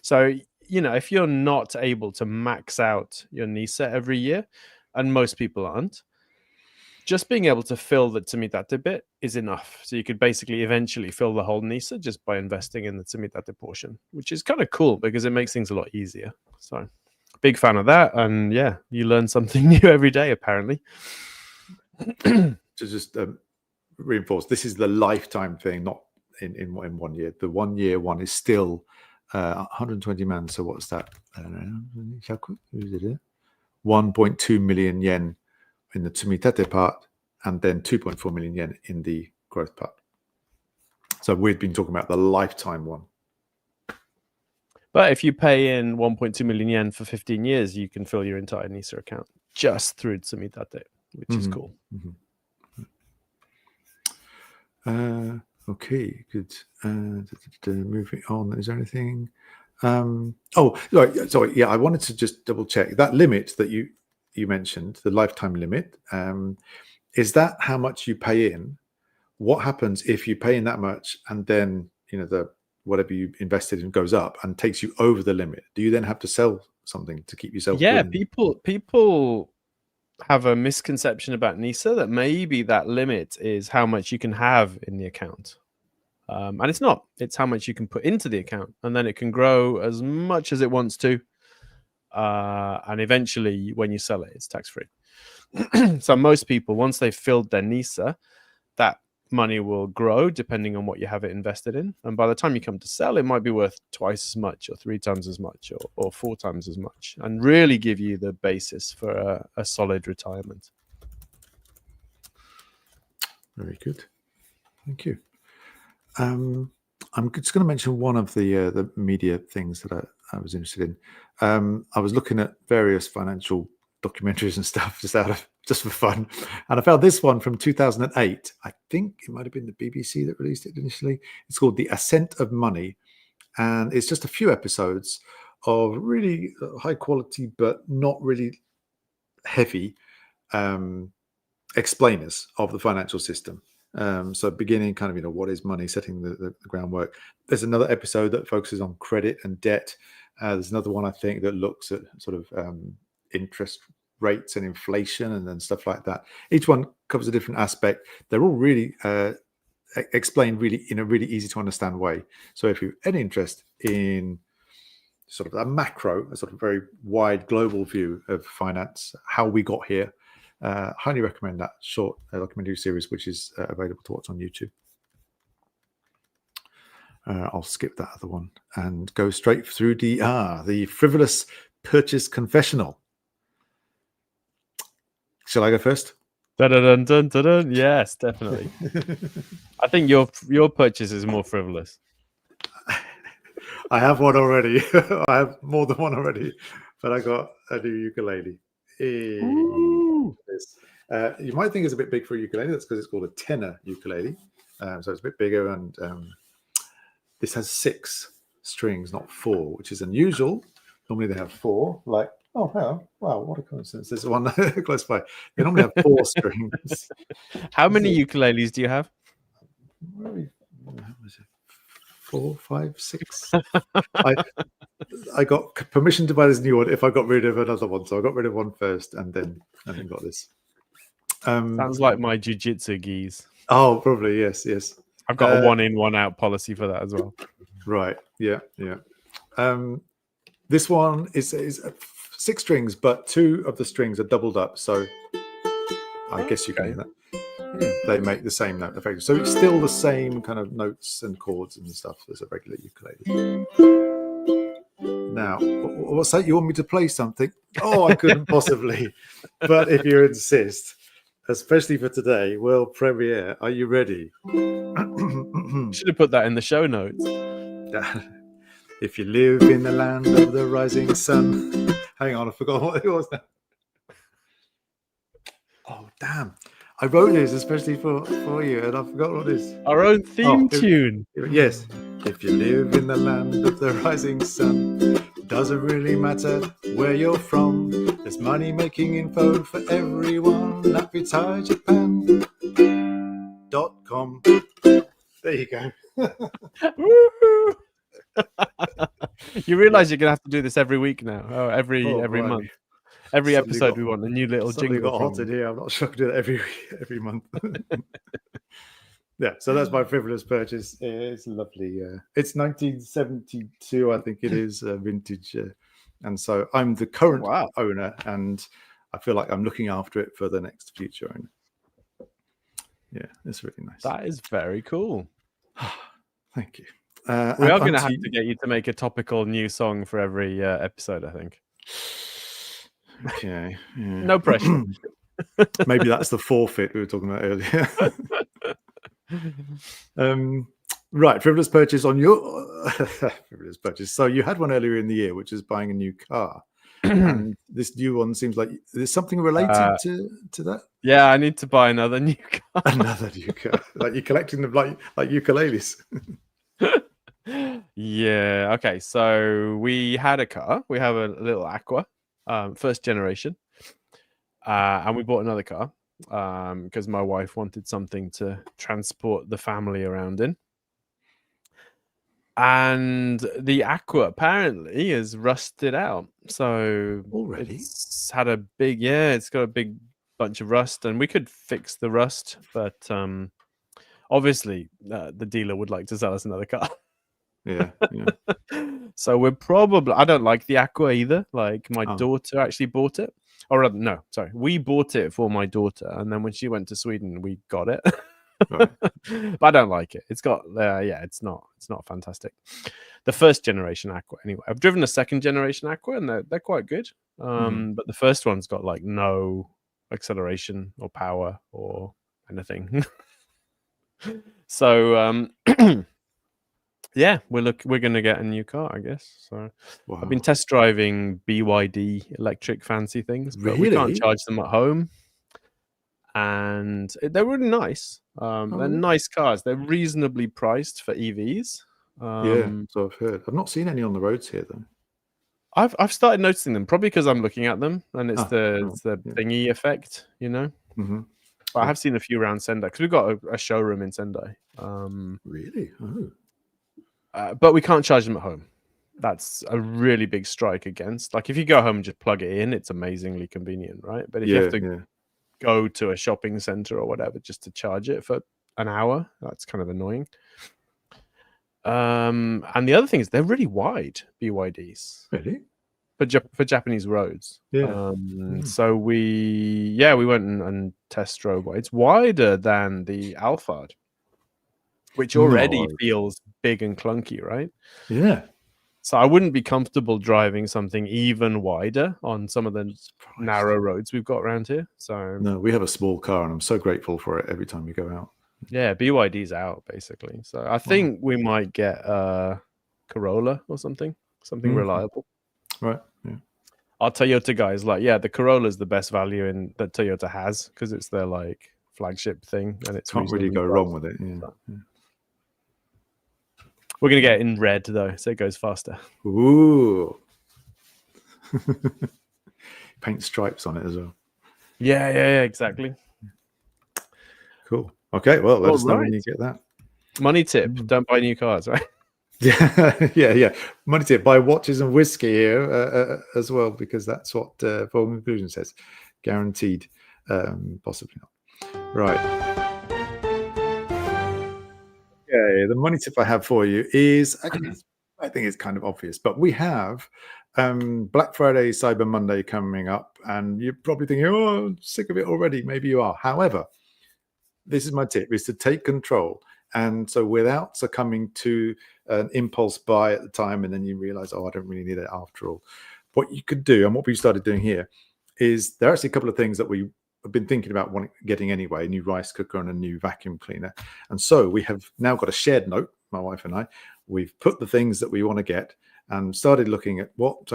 So, if you're not able to max out your NISA every year, and most people aren't, just being able to fill the Tsumitate bit is enough. So you could basically eventually fill the whole NISA just by investing in the Tsumitate portion, which is kind of cool because it makes things a lot easier. So big fan of that. And yeah, you learn something new every day, apparently. To just reinforce, this is the lifetime thing, not in 1 year. The 1 year one is still 120 man. So what's that? 1.2 million yen in the Tsumitate part, and then 2.4 million yen in the growth part. So we've been talking about the lifetime one. But if you pay in 1.2 million yen for 15 years, you can fill your entire NISA account just through Tsumitate, which is cool. Okay, good. Moving on, is there anything? Sorry. Yeah, I wanted to just double check that limit that you mentioned, the lifetime limit. Is that how much you pay in? What happens if you pay in that much and then the whatever you invested in goes up and takes you over the limit? Do you then have to sell something to keep yourself? Yeah, people have a misconception about NISA that maybe that limit is how much you can have in the account. And it's not. It's how much you can put into the account, and then it can grow as much as it wants to. And eventually, when you sell it, it's tax-free. So most people, once they've filled their NISA, that money will grow depending on what you have it invested in. And by the time you come to sell, it might be worth twice as much or 3 times as much or 4 times as much, and really give you the basis for a solid retirement. Very good. Thank you. I'm just going to mention one of the media things that I was interested in. I was looking at various financial documentaries and stuff just for fun, and I found this one from 2008. I think it might have been the BBC that released it initially. It's called The Ascent of Money, and it's just a few episodes of really high quality but not really heavy explainers of the financial system. So beginning kind of, what is money, setting the groundwork. There's another episode that focuses on credit and debt. There's another one, I think, that looks at sort of interest rates and inflation and then stuff like that. Each one covers a different aspect. They're all really explained really in a really easy to understand way. So if you've any interest in sort of a macro, a sort of very wide global view of finance, how we got here, highly recommend that short documentary series, which is available to watch on YouTube. I'll skip that other one and go straight through the Frivolous Purchase Confessional. Shall I go first? Dun, dun, dun, dun, dun. Yes, definitely. I think your purchase is more frivolous. I have one already. I have more than one already, but I got a new ukulele. You might think it's a bit big for a ukulele. That's because it's called a tenor ukulele. So it's a bit bigger, and this has 6 strings, not 4, which is unusual. Normally they have 4. Like, wow, what a coincidence. There's one close by. They normally have 4 strings. How many ukuleles do you have? 4, 5, 6. I got permission to buy this new one if I got rid of another one. So I got rid of one first and then got this. Sounds like my jiu-jitsu geese. Oh, probably, yes. I've got a 1 in, 1 out policy for that as well. Right, yeah. This one is 6 strings, but 2 of the strings are doubled up. So I guess you can hear that. They make the same note effect. So it's still the same kind of notes and chords and stuff as a regular ukulele. Now, what's that? You want me to play something? Oh, I couldn't possibly. But if you insist, especially for today, world premiere, are you ready? Should have put that in the show notes. If you live in the land of the rising sun. Hang on, I forgot what it was now. Oh, damn. I wrote this especially for you, and I forgot what it is. Our own theme tune. Yes. If you live in the land of the rising sun, doesn't really matter where you're from. There's money-making info for everyone at RetireJapan.com. There you go. You realise you're going to have to do this every week now, every month. Every episode we want a new little jingle. Got hot in here. I'm not sure I can do that every month. Yeah, so that's my frivolous purchase. It's lovely. It's 1972, I think it is, vintage. And so I'm the current owner, and I feel like I'm looking after it for the next future owner. Yeah, it's really nice. That is very cool. Thank you. We are going to have to get you to make a topical new song for every episode, I think. Okay. Yeah. No pressure. Maybe that's the forfeit we were talking about earlier. Right, frivolous purchase on your frivolous purchase. So you had one earlier in the year, which is buying a new car. And this new one seems like there's something related to that. Yeah, I need to buy another new car. Another new car. Like you're collecting them like ukuleles. Yeah. Okay. So we had a car. We have a little Aqua, first generation, and we bought another car because my wife wanted something to transport the family around in. And the Aqua apparently is rusted out. So already it's had a big, it's got a big bunch of rust, and we could fix the rust, but obviously the dealer would like to sell us another car. Yeah. So we're probably, I don't like the Aqua either. Like my daughter actually bought it. Or no, sorry, we bought it for my daughter, and then when she went to Sweden, we got it. Right. But I don't like it. It's got it's not fantastic. The first generation Aqua, anyway. I've driven a second generation Aqua, and they're quite good. But the first one's got like no acceleration or power or anything. So yeah, we're gonna get a new car, I guess. So I've been test driving BYD electric fancy things, but we can't charge them at home. And they're really nice. They're nice cars. They're reasonably priced for EVs. So I've heard. I've not seen any on the roads here though. I've started noticing them, probably because I'm looking at them, and it's the thingy effect, you know. Mm-hmm. But I have seen a few around Sendai because we've got a showroom in Sendai. Really? But we can't charge them at home. That's a really big strike against. Like if you go home and just plug it in, it's amazingly convenient, right? But if you have to go to a shopping center or whatever just to charge it for an hour. That's kind of annoying. And the other thing is they're really wide, BYDs. Really? For Japanese roads. Yeah. So we went and test drove. It's wider than the Alphard, which already feels big and clunky, right? Yeah. So I wouldn't be comfortable driving something even wider on some of the narrow roads we've got around here. So no, we have a small car, and I'm so grateful for it every time we go out. Yeah, BYD's out basically. So I think we might get a Corolla or something reliable. Right. Yeah. Our Toyota guys the Corolla is the best value that Toyota has because it's their like flagship thing, and it's can't really go wrong with it. Yeah. We're gonna get it in red though, so it goes faster. Ooh. Paint stripes on it as well. Yeah, exactly. Cool. Okay, well, let us know when you get that. Money tip: don't buy new cars, right? Yeah. Money tip: buy watches and whiskey here as well, because that's what Foreign Conclusion says. Guaranteed. Possibly not. Right. Okay, the money tip I have for you is, I think it's kind of obvious, but we have Black Friday, Cyber Monday coming up, and you're probably thinking, oh, I'm sick of it already. Maybe you are. However, this is my tip, is to take control. And so without succumbing to an impulse buy at the time, and then you realize, oh, I don't really need it after all. What you could do, and what we started doing here, is there are actually a couple of things that we have been thinking about getting anyway: a new rice cooker and a new vacuum cleaner. And so we have now got a shared note, my wife and I. We've put the things that we want to get and started looking at what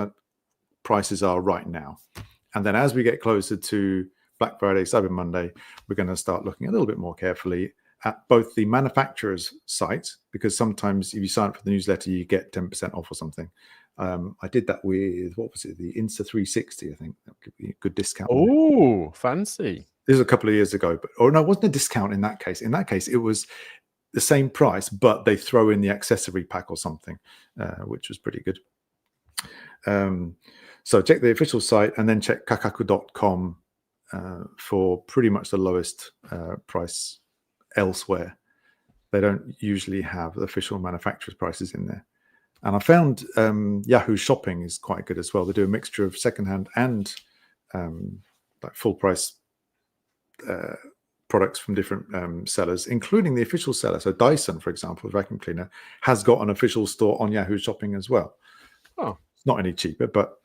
prices are right now. And then as we get closer to Black Friday, Cyber Monday, we're going to start looking a little bit more carefully at both the manufacturer's site, because sometimes if you sign up for the newsletter, you get 10% off or something. I did that with, what was it, the Insta360, I think. That would give you a good discount. Oh, fancy. This was a couple of years ago, but no, it wasn't a discount in that case. In that case, it was the same price, but they throw in the accessory pack or something, which was pretty good. So check the official site and then check kakaku.com for pretty much the lowest price elsewhere. They don't usually have official manufacturer's prices in there. And I found Yahoo Shopping is quite good as well. They do a mixture of secondhand and like full price products from different sellers, including the official seller. So Dyson, for example, the vacuum cleaner, has got an official store on Yahoo Shopping as well. Oh, it's not any cheaper, but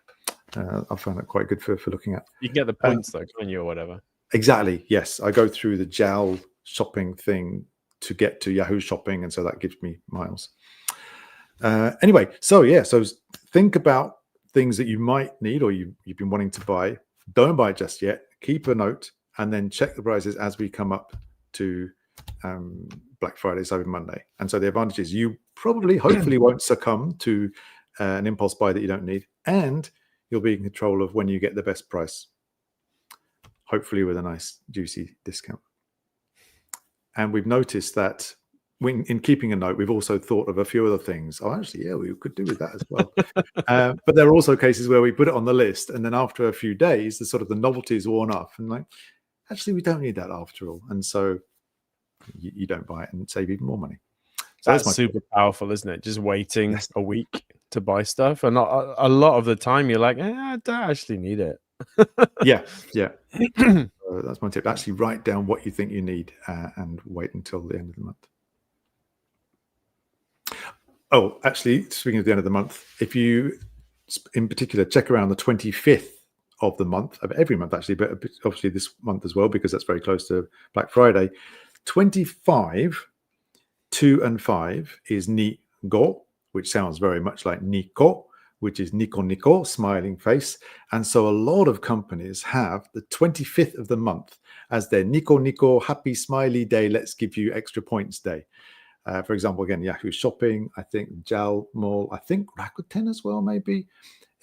I found it quite good for looking at. You can get the points though, can't you, or whatever? Exactly. Yes, I go through the JAL shopping thing to get to Yahoo Shopping, and so that gives me miles. Anyway, so think about things that you might need or you've been wanting to buy. Don't buy it just yet. Keep a note and then check the prices as we come up to Black Friday, Cyber Monday. And so the advantage is you probably, hopefully, won't succumb to an impulse buy that you don't need, and you'll be in control of when you get the best price, hopefully with a nice juicy discount. And we've noticed that in keeping a note, we've also thought of a few other things. Oh, actually, yeah, we could do with that as well. But there are also cases where we put it on the list, and then after a few days, the novelty is worn off, and like, actually, we don't need that after all. And so you don't buy it and save even more money. So that's super powerful, isn't it? Just waiting a week to buy stuff, and a lot of the time you're like, I don't actually need it. Yeah. That's my tip. Actually, write down what you think you need and wait until the end of the month. Oh, actually, speaking of the end of the month, if you, in particular, check around the 25th of the month, of every month actually, but obviously this month as well, because that's very close to Black Friday, 25, 2 and 5 is Ni Go, which sounds very much like Nico, which is Nico Nico, smiling face. And so a lot of companies have the 25th of the month as their Nico Nico, happy smiley day, let's give you extra points day. For example, again, Yahoo Shopping, I think JAL Mall, I think Rakuten as well, maybe.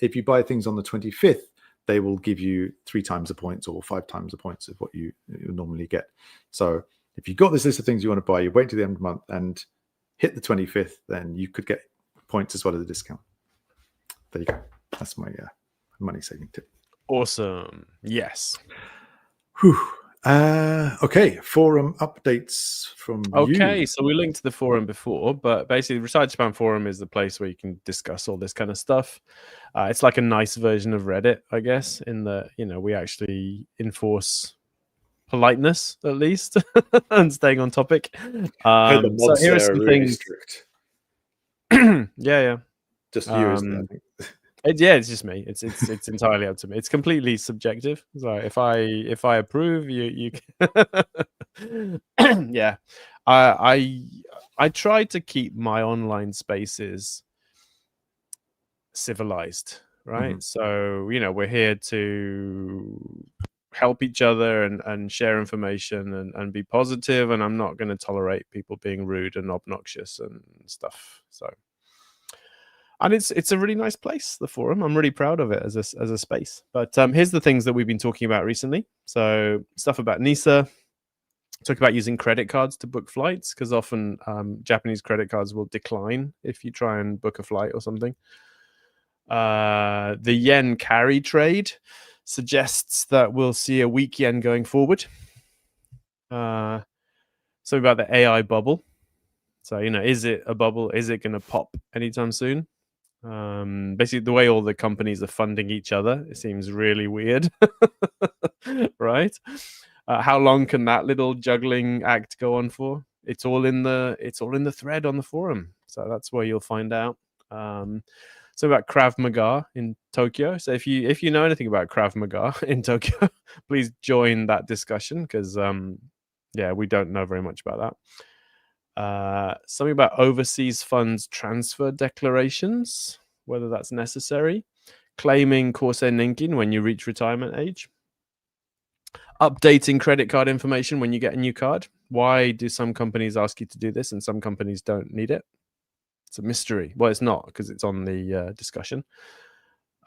If you buy things on the 25th, they will give you 3 times the points or 5 times the points of what you normally get. So if you've got this list of things you want to buy, you wait to the end of the month and hit the 25th, then you could get points as well as a discount. There you go. That's my money saving tip. Awesome. Yes. Whew. Okay, forum updates from Okay, you. so we linked to the forum before, but basically, the RetireJapan forum is the place where you can discuss all this kind of stuff. It's like a nice version of Reddit, I guess, in that we actually enforce politeness at least and staying on topic. I heard the So mods here are there are some really things. strict. Yeah. Just you, isn't it? I think. It's just me. It's entirely up to me. It's completely subjective. So if I approve, you yeah. I try to keep my online spaces civilized, right? So we're here to help each other and share information and be positive, and I'm not going to tolerate people being rude and obnoxious and stuff. So, and it's a really nice place, the forum. I'm really proud of it as a space. But here's the things that we've been talking about recently. So stuff about NISA. Talk about using credit cards to book flights, because often Japanese credit cards will decline if you try and book a flight or something. The yen carry trade suggests that we'll see a weak yen going forward. Something about the AI bubble. So, is it a bubble? Is it going to pop anytime soon? Basically, the way all the companies are funding each other, it seems really weird, right? How long can that little juggling act go on for? It's all in the thread on the forum, so that's where you'll find out. So about Krav Maga in Tokyo. So if you know anything about Krav Maga in Tokyo, please join that discussion, because we don't know very much about that. Something about overseas funds transfer declarations, whether that's necessary. Claiming Kosei Ninkin when you reach retirement age. Updating credit card information when you get a new card. Why do some companies ask you to do this and some companies don't need it? It's a mystery. Well, it's not, because it's on the discussion.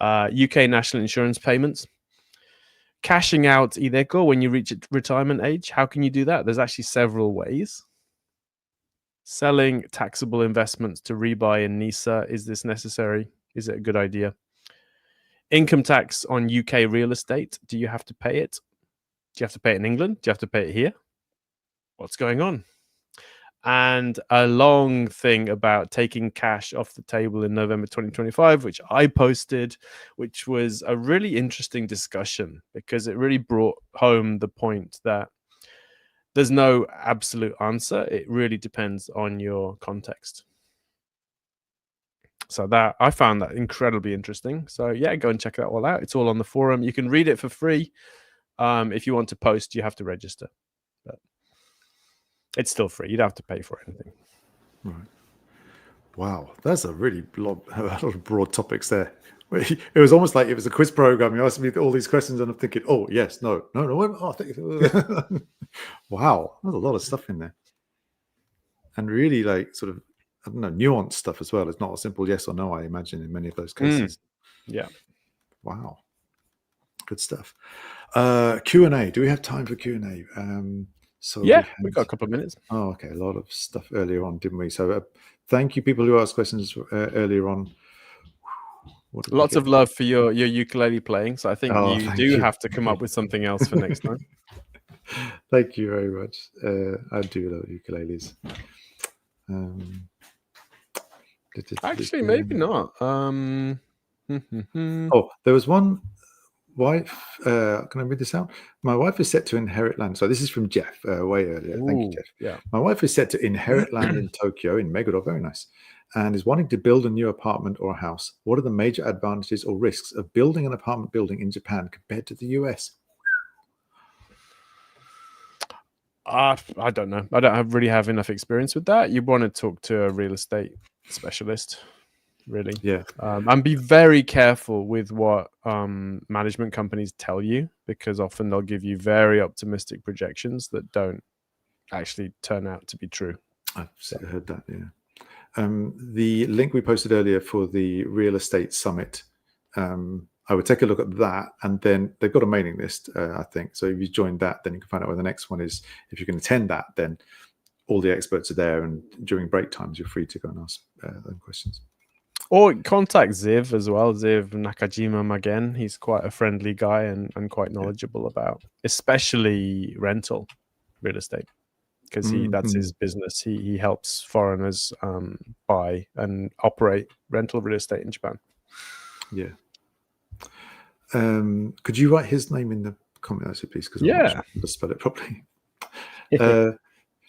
UK national insurance payments. Cashing out Ideco when you reach retirement age. How can you do that? There's actually several ways. Selling taxable investments to rebuy in NISA. Is this necessary? Is it a good idea? Income tax on UK real estate. Do you have to pay it? Do you have to pay it in England? Do you have to pay it here? What's going on? And a long thing about taking cash off the table in November 2025, which I posted, which was a really interesting discussion, because it really brought home the point that there's no absolute answer. It really depends on your context. So that I found that incredibly interesting. So yeah, go and check that all out. It's all on the forum. You can read it for free. If you want to post, you have to register, but it's still free. You don't have to pay for anything. Right. Wow, that's a really a lot of broad topics there. It was almost like it was a quiz program. You asked me all these questions, and I'm thinking, oh yes, no. Oh, wow, there's a lot of stuff in there, and really like sort of, I don't know, nuanced stuff as well. It's not a simple yes or no, I imagine, in many of those cases. Yeah. Wow, good stuff. Q&A. Do we have time for Q&A? So yeah, we've got a couple of minutes. Oh, okay. A lot of stuff earlier on, didn't we? So thank you, people who asked questions earlier on. Lots of love for your ukulele playing. So I think you have to come up with something else for next time. Thank you very much. I do love ukuleles. Actually, maybe not. Oh, there was one. Wife, can I read this out? My wife is set to inherit land. So this is from Jeff, way earlier. Thank you, Jeff. Yeah. My wife is set to inherit land in Tokyo, in Meguro, very nice, and is wanting to build a new apartment or a house. What are the major advantages or risks of building an apartment building in Japan compared to the US? I don't know. I don't really have enough experience with that. You want to talk to a real estate specialist, really. Yeah. And be very careful with what management companies tell you, because often they'll give you very optimistic projections that don't actually turn out to be true. I've heard that, yeah. The link we posted earlier for the real estate summit, I would take a look at that, and then they've got a mailing list, I think. So if you join that, then you can find out where the next one is. If you can attend that, then all the experts are there, and during break times, you're free to go and ask them questions. Or contact Ziv as well, Ziv Nakajima Magen. He's quite a friendly guy and quite knowledgeable about, especially rental real estate, because that's his business. He helps foreigners buy and operate rental real estate in Japan. Yeah. Could you write his name in the comment, please? Because I'm not sure how to spell it properly.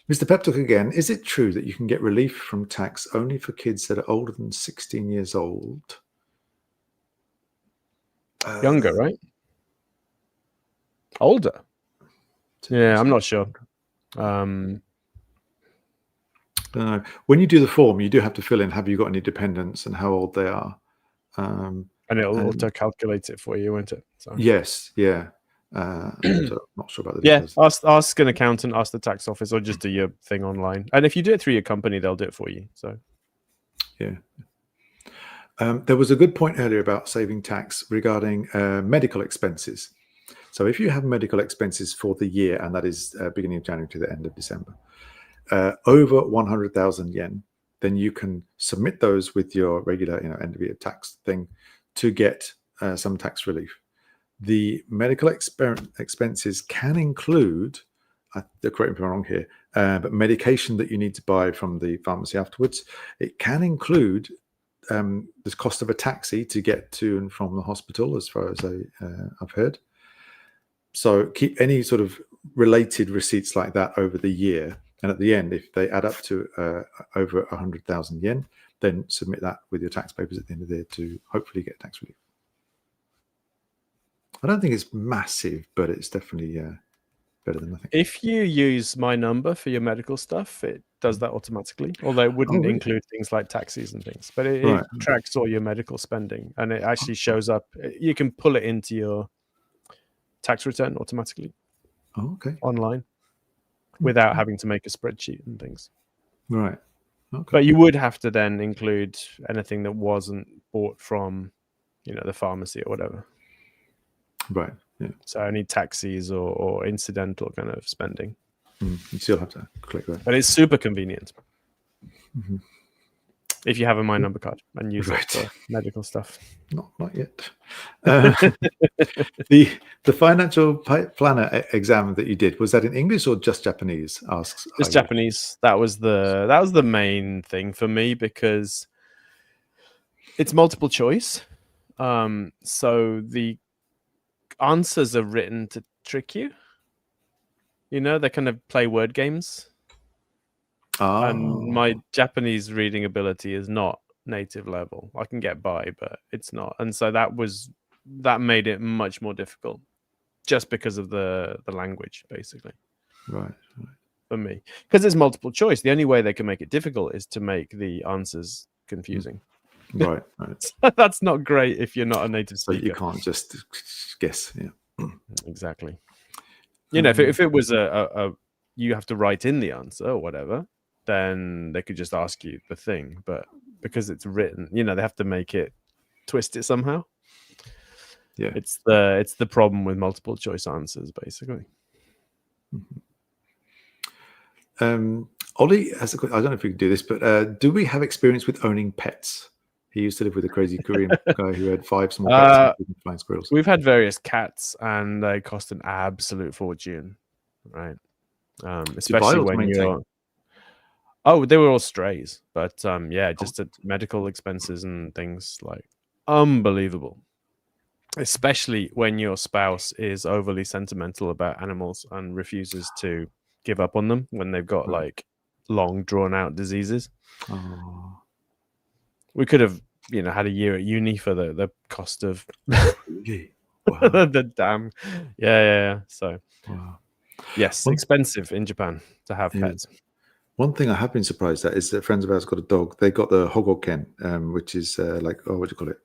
Mr. Peptalk again. Is it true that you can get relief from tax only for kids that are older than 16 years old? Younger, right? Older. Yeah, I'm not sure. When you do the form, you do have to fill in, have you got any dependents and how old they are. And it'll auto-calculate it for you, won't it? So. Yes, yeah. So I'm not sure about the details. Yeah, ask an accountant, ask the tax office, or just do your thing online. And if you do it through your company, they'll do it for you. So, yeah. There was a good point earlier about saving tax regarding medical expenses. So if you have medical expenses for the year, and that is beginning of January to the end of December, over 100,000 yen, then you can submit those with your regular, end of year tax thing to get some tax relief. The medical expenses can include, correct me if I'm wrong here, but medication that you need to buy from the pharmacy afterwards. It can include the cost of a taxi to get to and from the hospital, as far as I've heard. So keep any sort of related receipts like that over the year. And at the end, if they add up to over 100,000 yen, then submit that with your tax papers at the end of the year to hopefully get tax relief. I don't think it's massive, but it's definitely better than nothing. If you use my number for your medical stuff, it does that automatically, although it wouldn't include things like taxis and things, but it tracks all your medical spending, and it actually shows up. You can pull it into your tax return automatically online without having to make a spreadsheet and things. Right. Okay. But you would have to then include anything that wasn't bought from, the pharmacy or whatever. Right. Yeah. So only taxis or incidental kind of spending. You still have to click that. But it's super convenient. If you have a My Number card and use it for medical stuff. Not yet. The financial planner exam that you did, was that in English or just Japanese? Asks. Just Japanese. That was the main thing for me, because it's multiple choice. So the answers are written to trick you. They kind of play word games. And my Japanese reading ability is not native level. I can get by, but it's not. And so that made it much more difficult, just because of the language, basically. Right. For me, because it's multiple choice. The only way they can make it difficult is to make the answers confusing. Right. That's not great if you're not a native speaker. So you can't just guess. Yeah. Exactly. If it was you have to write in the answer or whatever, then they could just ask you the thing. But because it's written, they have to make it, twist it somehow. Yeah. It's the problem with multiple choice answers, basically. Ollie has a question. I don't know if you can do this, but do we have experience with owning pets? He used to live with a crazy Korean guy who had 5 small pets, including flying squirrels. We've had various cats, and they cost an absolute fortune, right? Especially when you're... Oh, they were all strays, but just medical expenses and things, like, unbelievable. Especially when your spouse is overly sentimental about animals and refuses to give up on them when they've got like long drawn out diseases. We could have, had a year at uni for the cost of the damn. Yeah. So, yes, expensive in Japan to have pets. One thing I have been surprised at is that friends of ours got a dog. They got the Hogoken, which is what do you call it?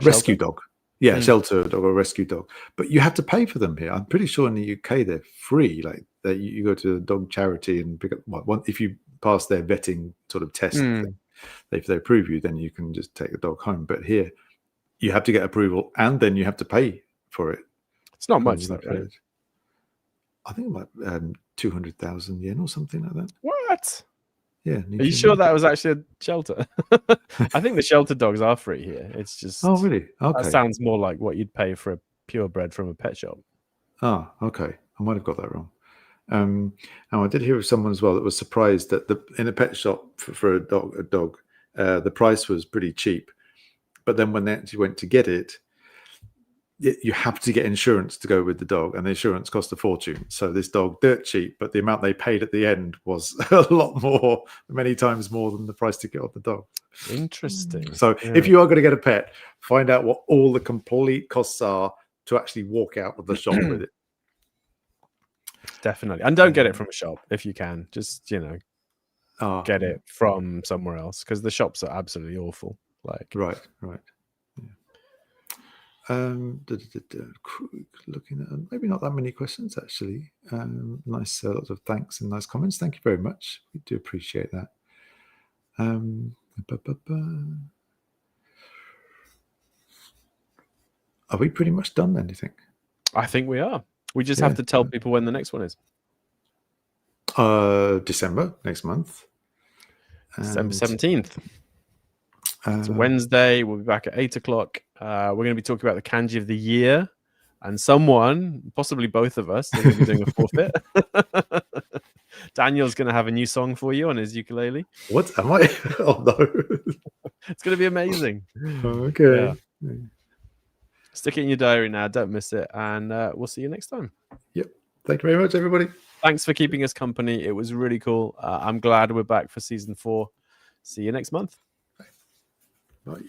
Rescue dog. Yeah, shelter dog or rescue dog. But you have to pay for them here. I'm pretty sure in the UK they're free. Like you go to a dog charity and pick up if you pass their vetting sort of test. If they approve you, then you can just take the dog home. But here, you have to get approval and then you have to pay for it. It's not much, though, right? I think about 200,000 yen or something like that. What? Yeah. Are you sure that was actually a shelter? I think the shelter dogs are free here. It's just Oh, really? that Okay. sounds more like what you'd pay for a purebred from a pet shop. Oh, okay. I might have got that wrong. And I did hear of someone as well that was surprised that in a pet shop for a dog, the price was pretty cheap, but then when they actually went to get it, you have to get insurance to go with the dog, and the insurance cost a fortune. So this dog, dirt cheap, but the amount they paid at the end was a lot more, many times more than the price to get on the dog. Interesting. So if you are going to get a pet, find out what all the complete costs are to actually walk out of the shop with it. Definitely. And don't get it from a shop if you can. Just, get it from somewhere else, because the shops are absolutely awful. Like, right. Looking at maybe not that many questions actually. Nice, lots of thanks and nice comments. Thank you very much. We do appreciate that. Are we pretty much done then, do you think? I think we are. We just have to tell people when the next one is. December, next month. December 17th. It's a Wednesday. We'll be back at 8 o'clock. We're going to be talking about the kanji of the year, and someone, possibly both of us, are going to be doing a forfeit. Daniel's going to have a new song for you on his ukulele. What am I? Oh no! It's going to be amazing. Okay. Yeah. Stick it in your diary now. Don't miss it, and we'll see you next time. Yep. Thank you very much, everybody. Thanks for keeping us company. It was really cool. I'm glad we're back for season 4. See you next month. Bye.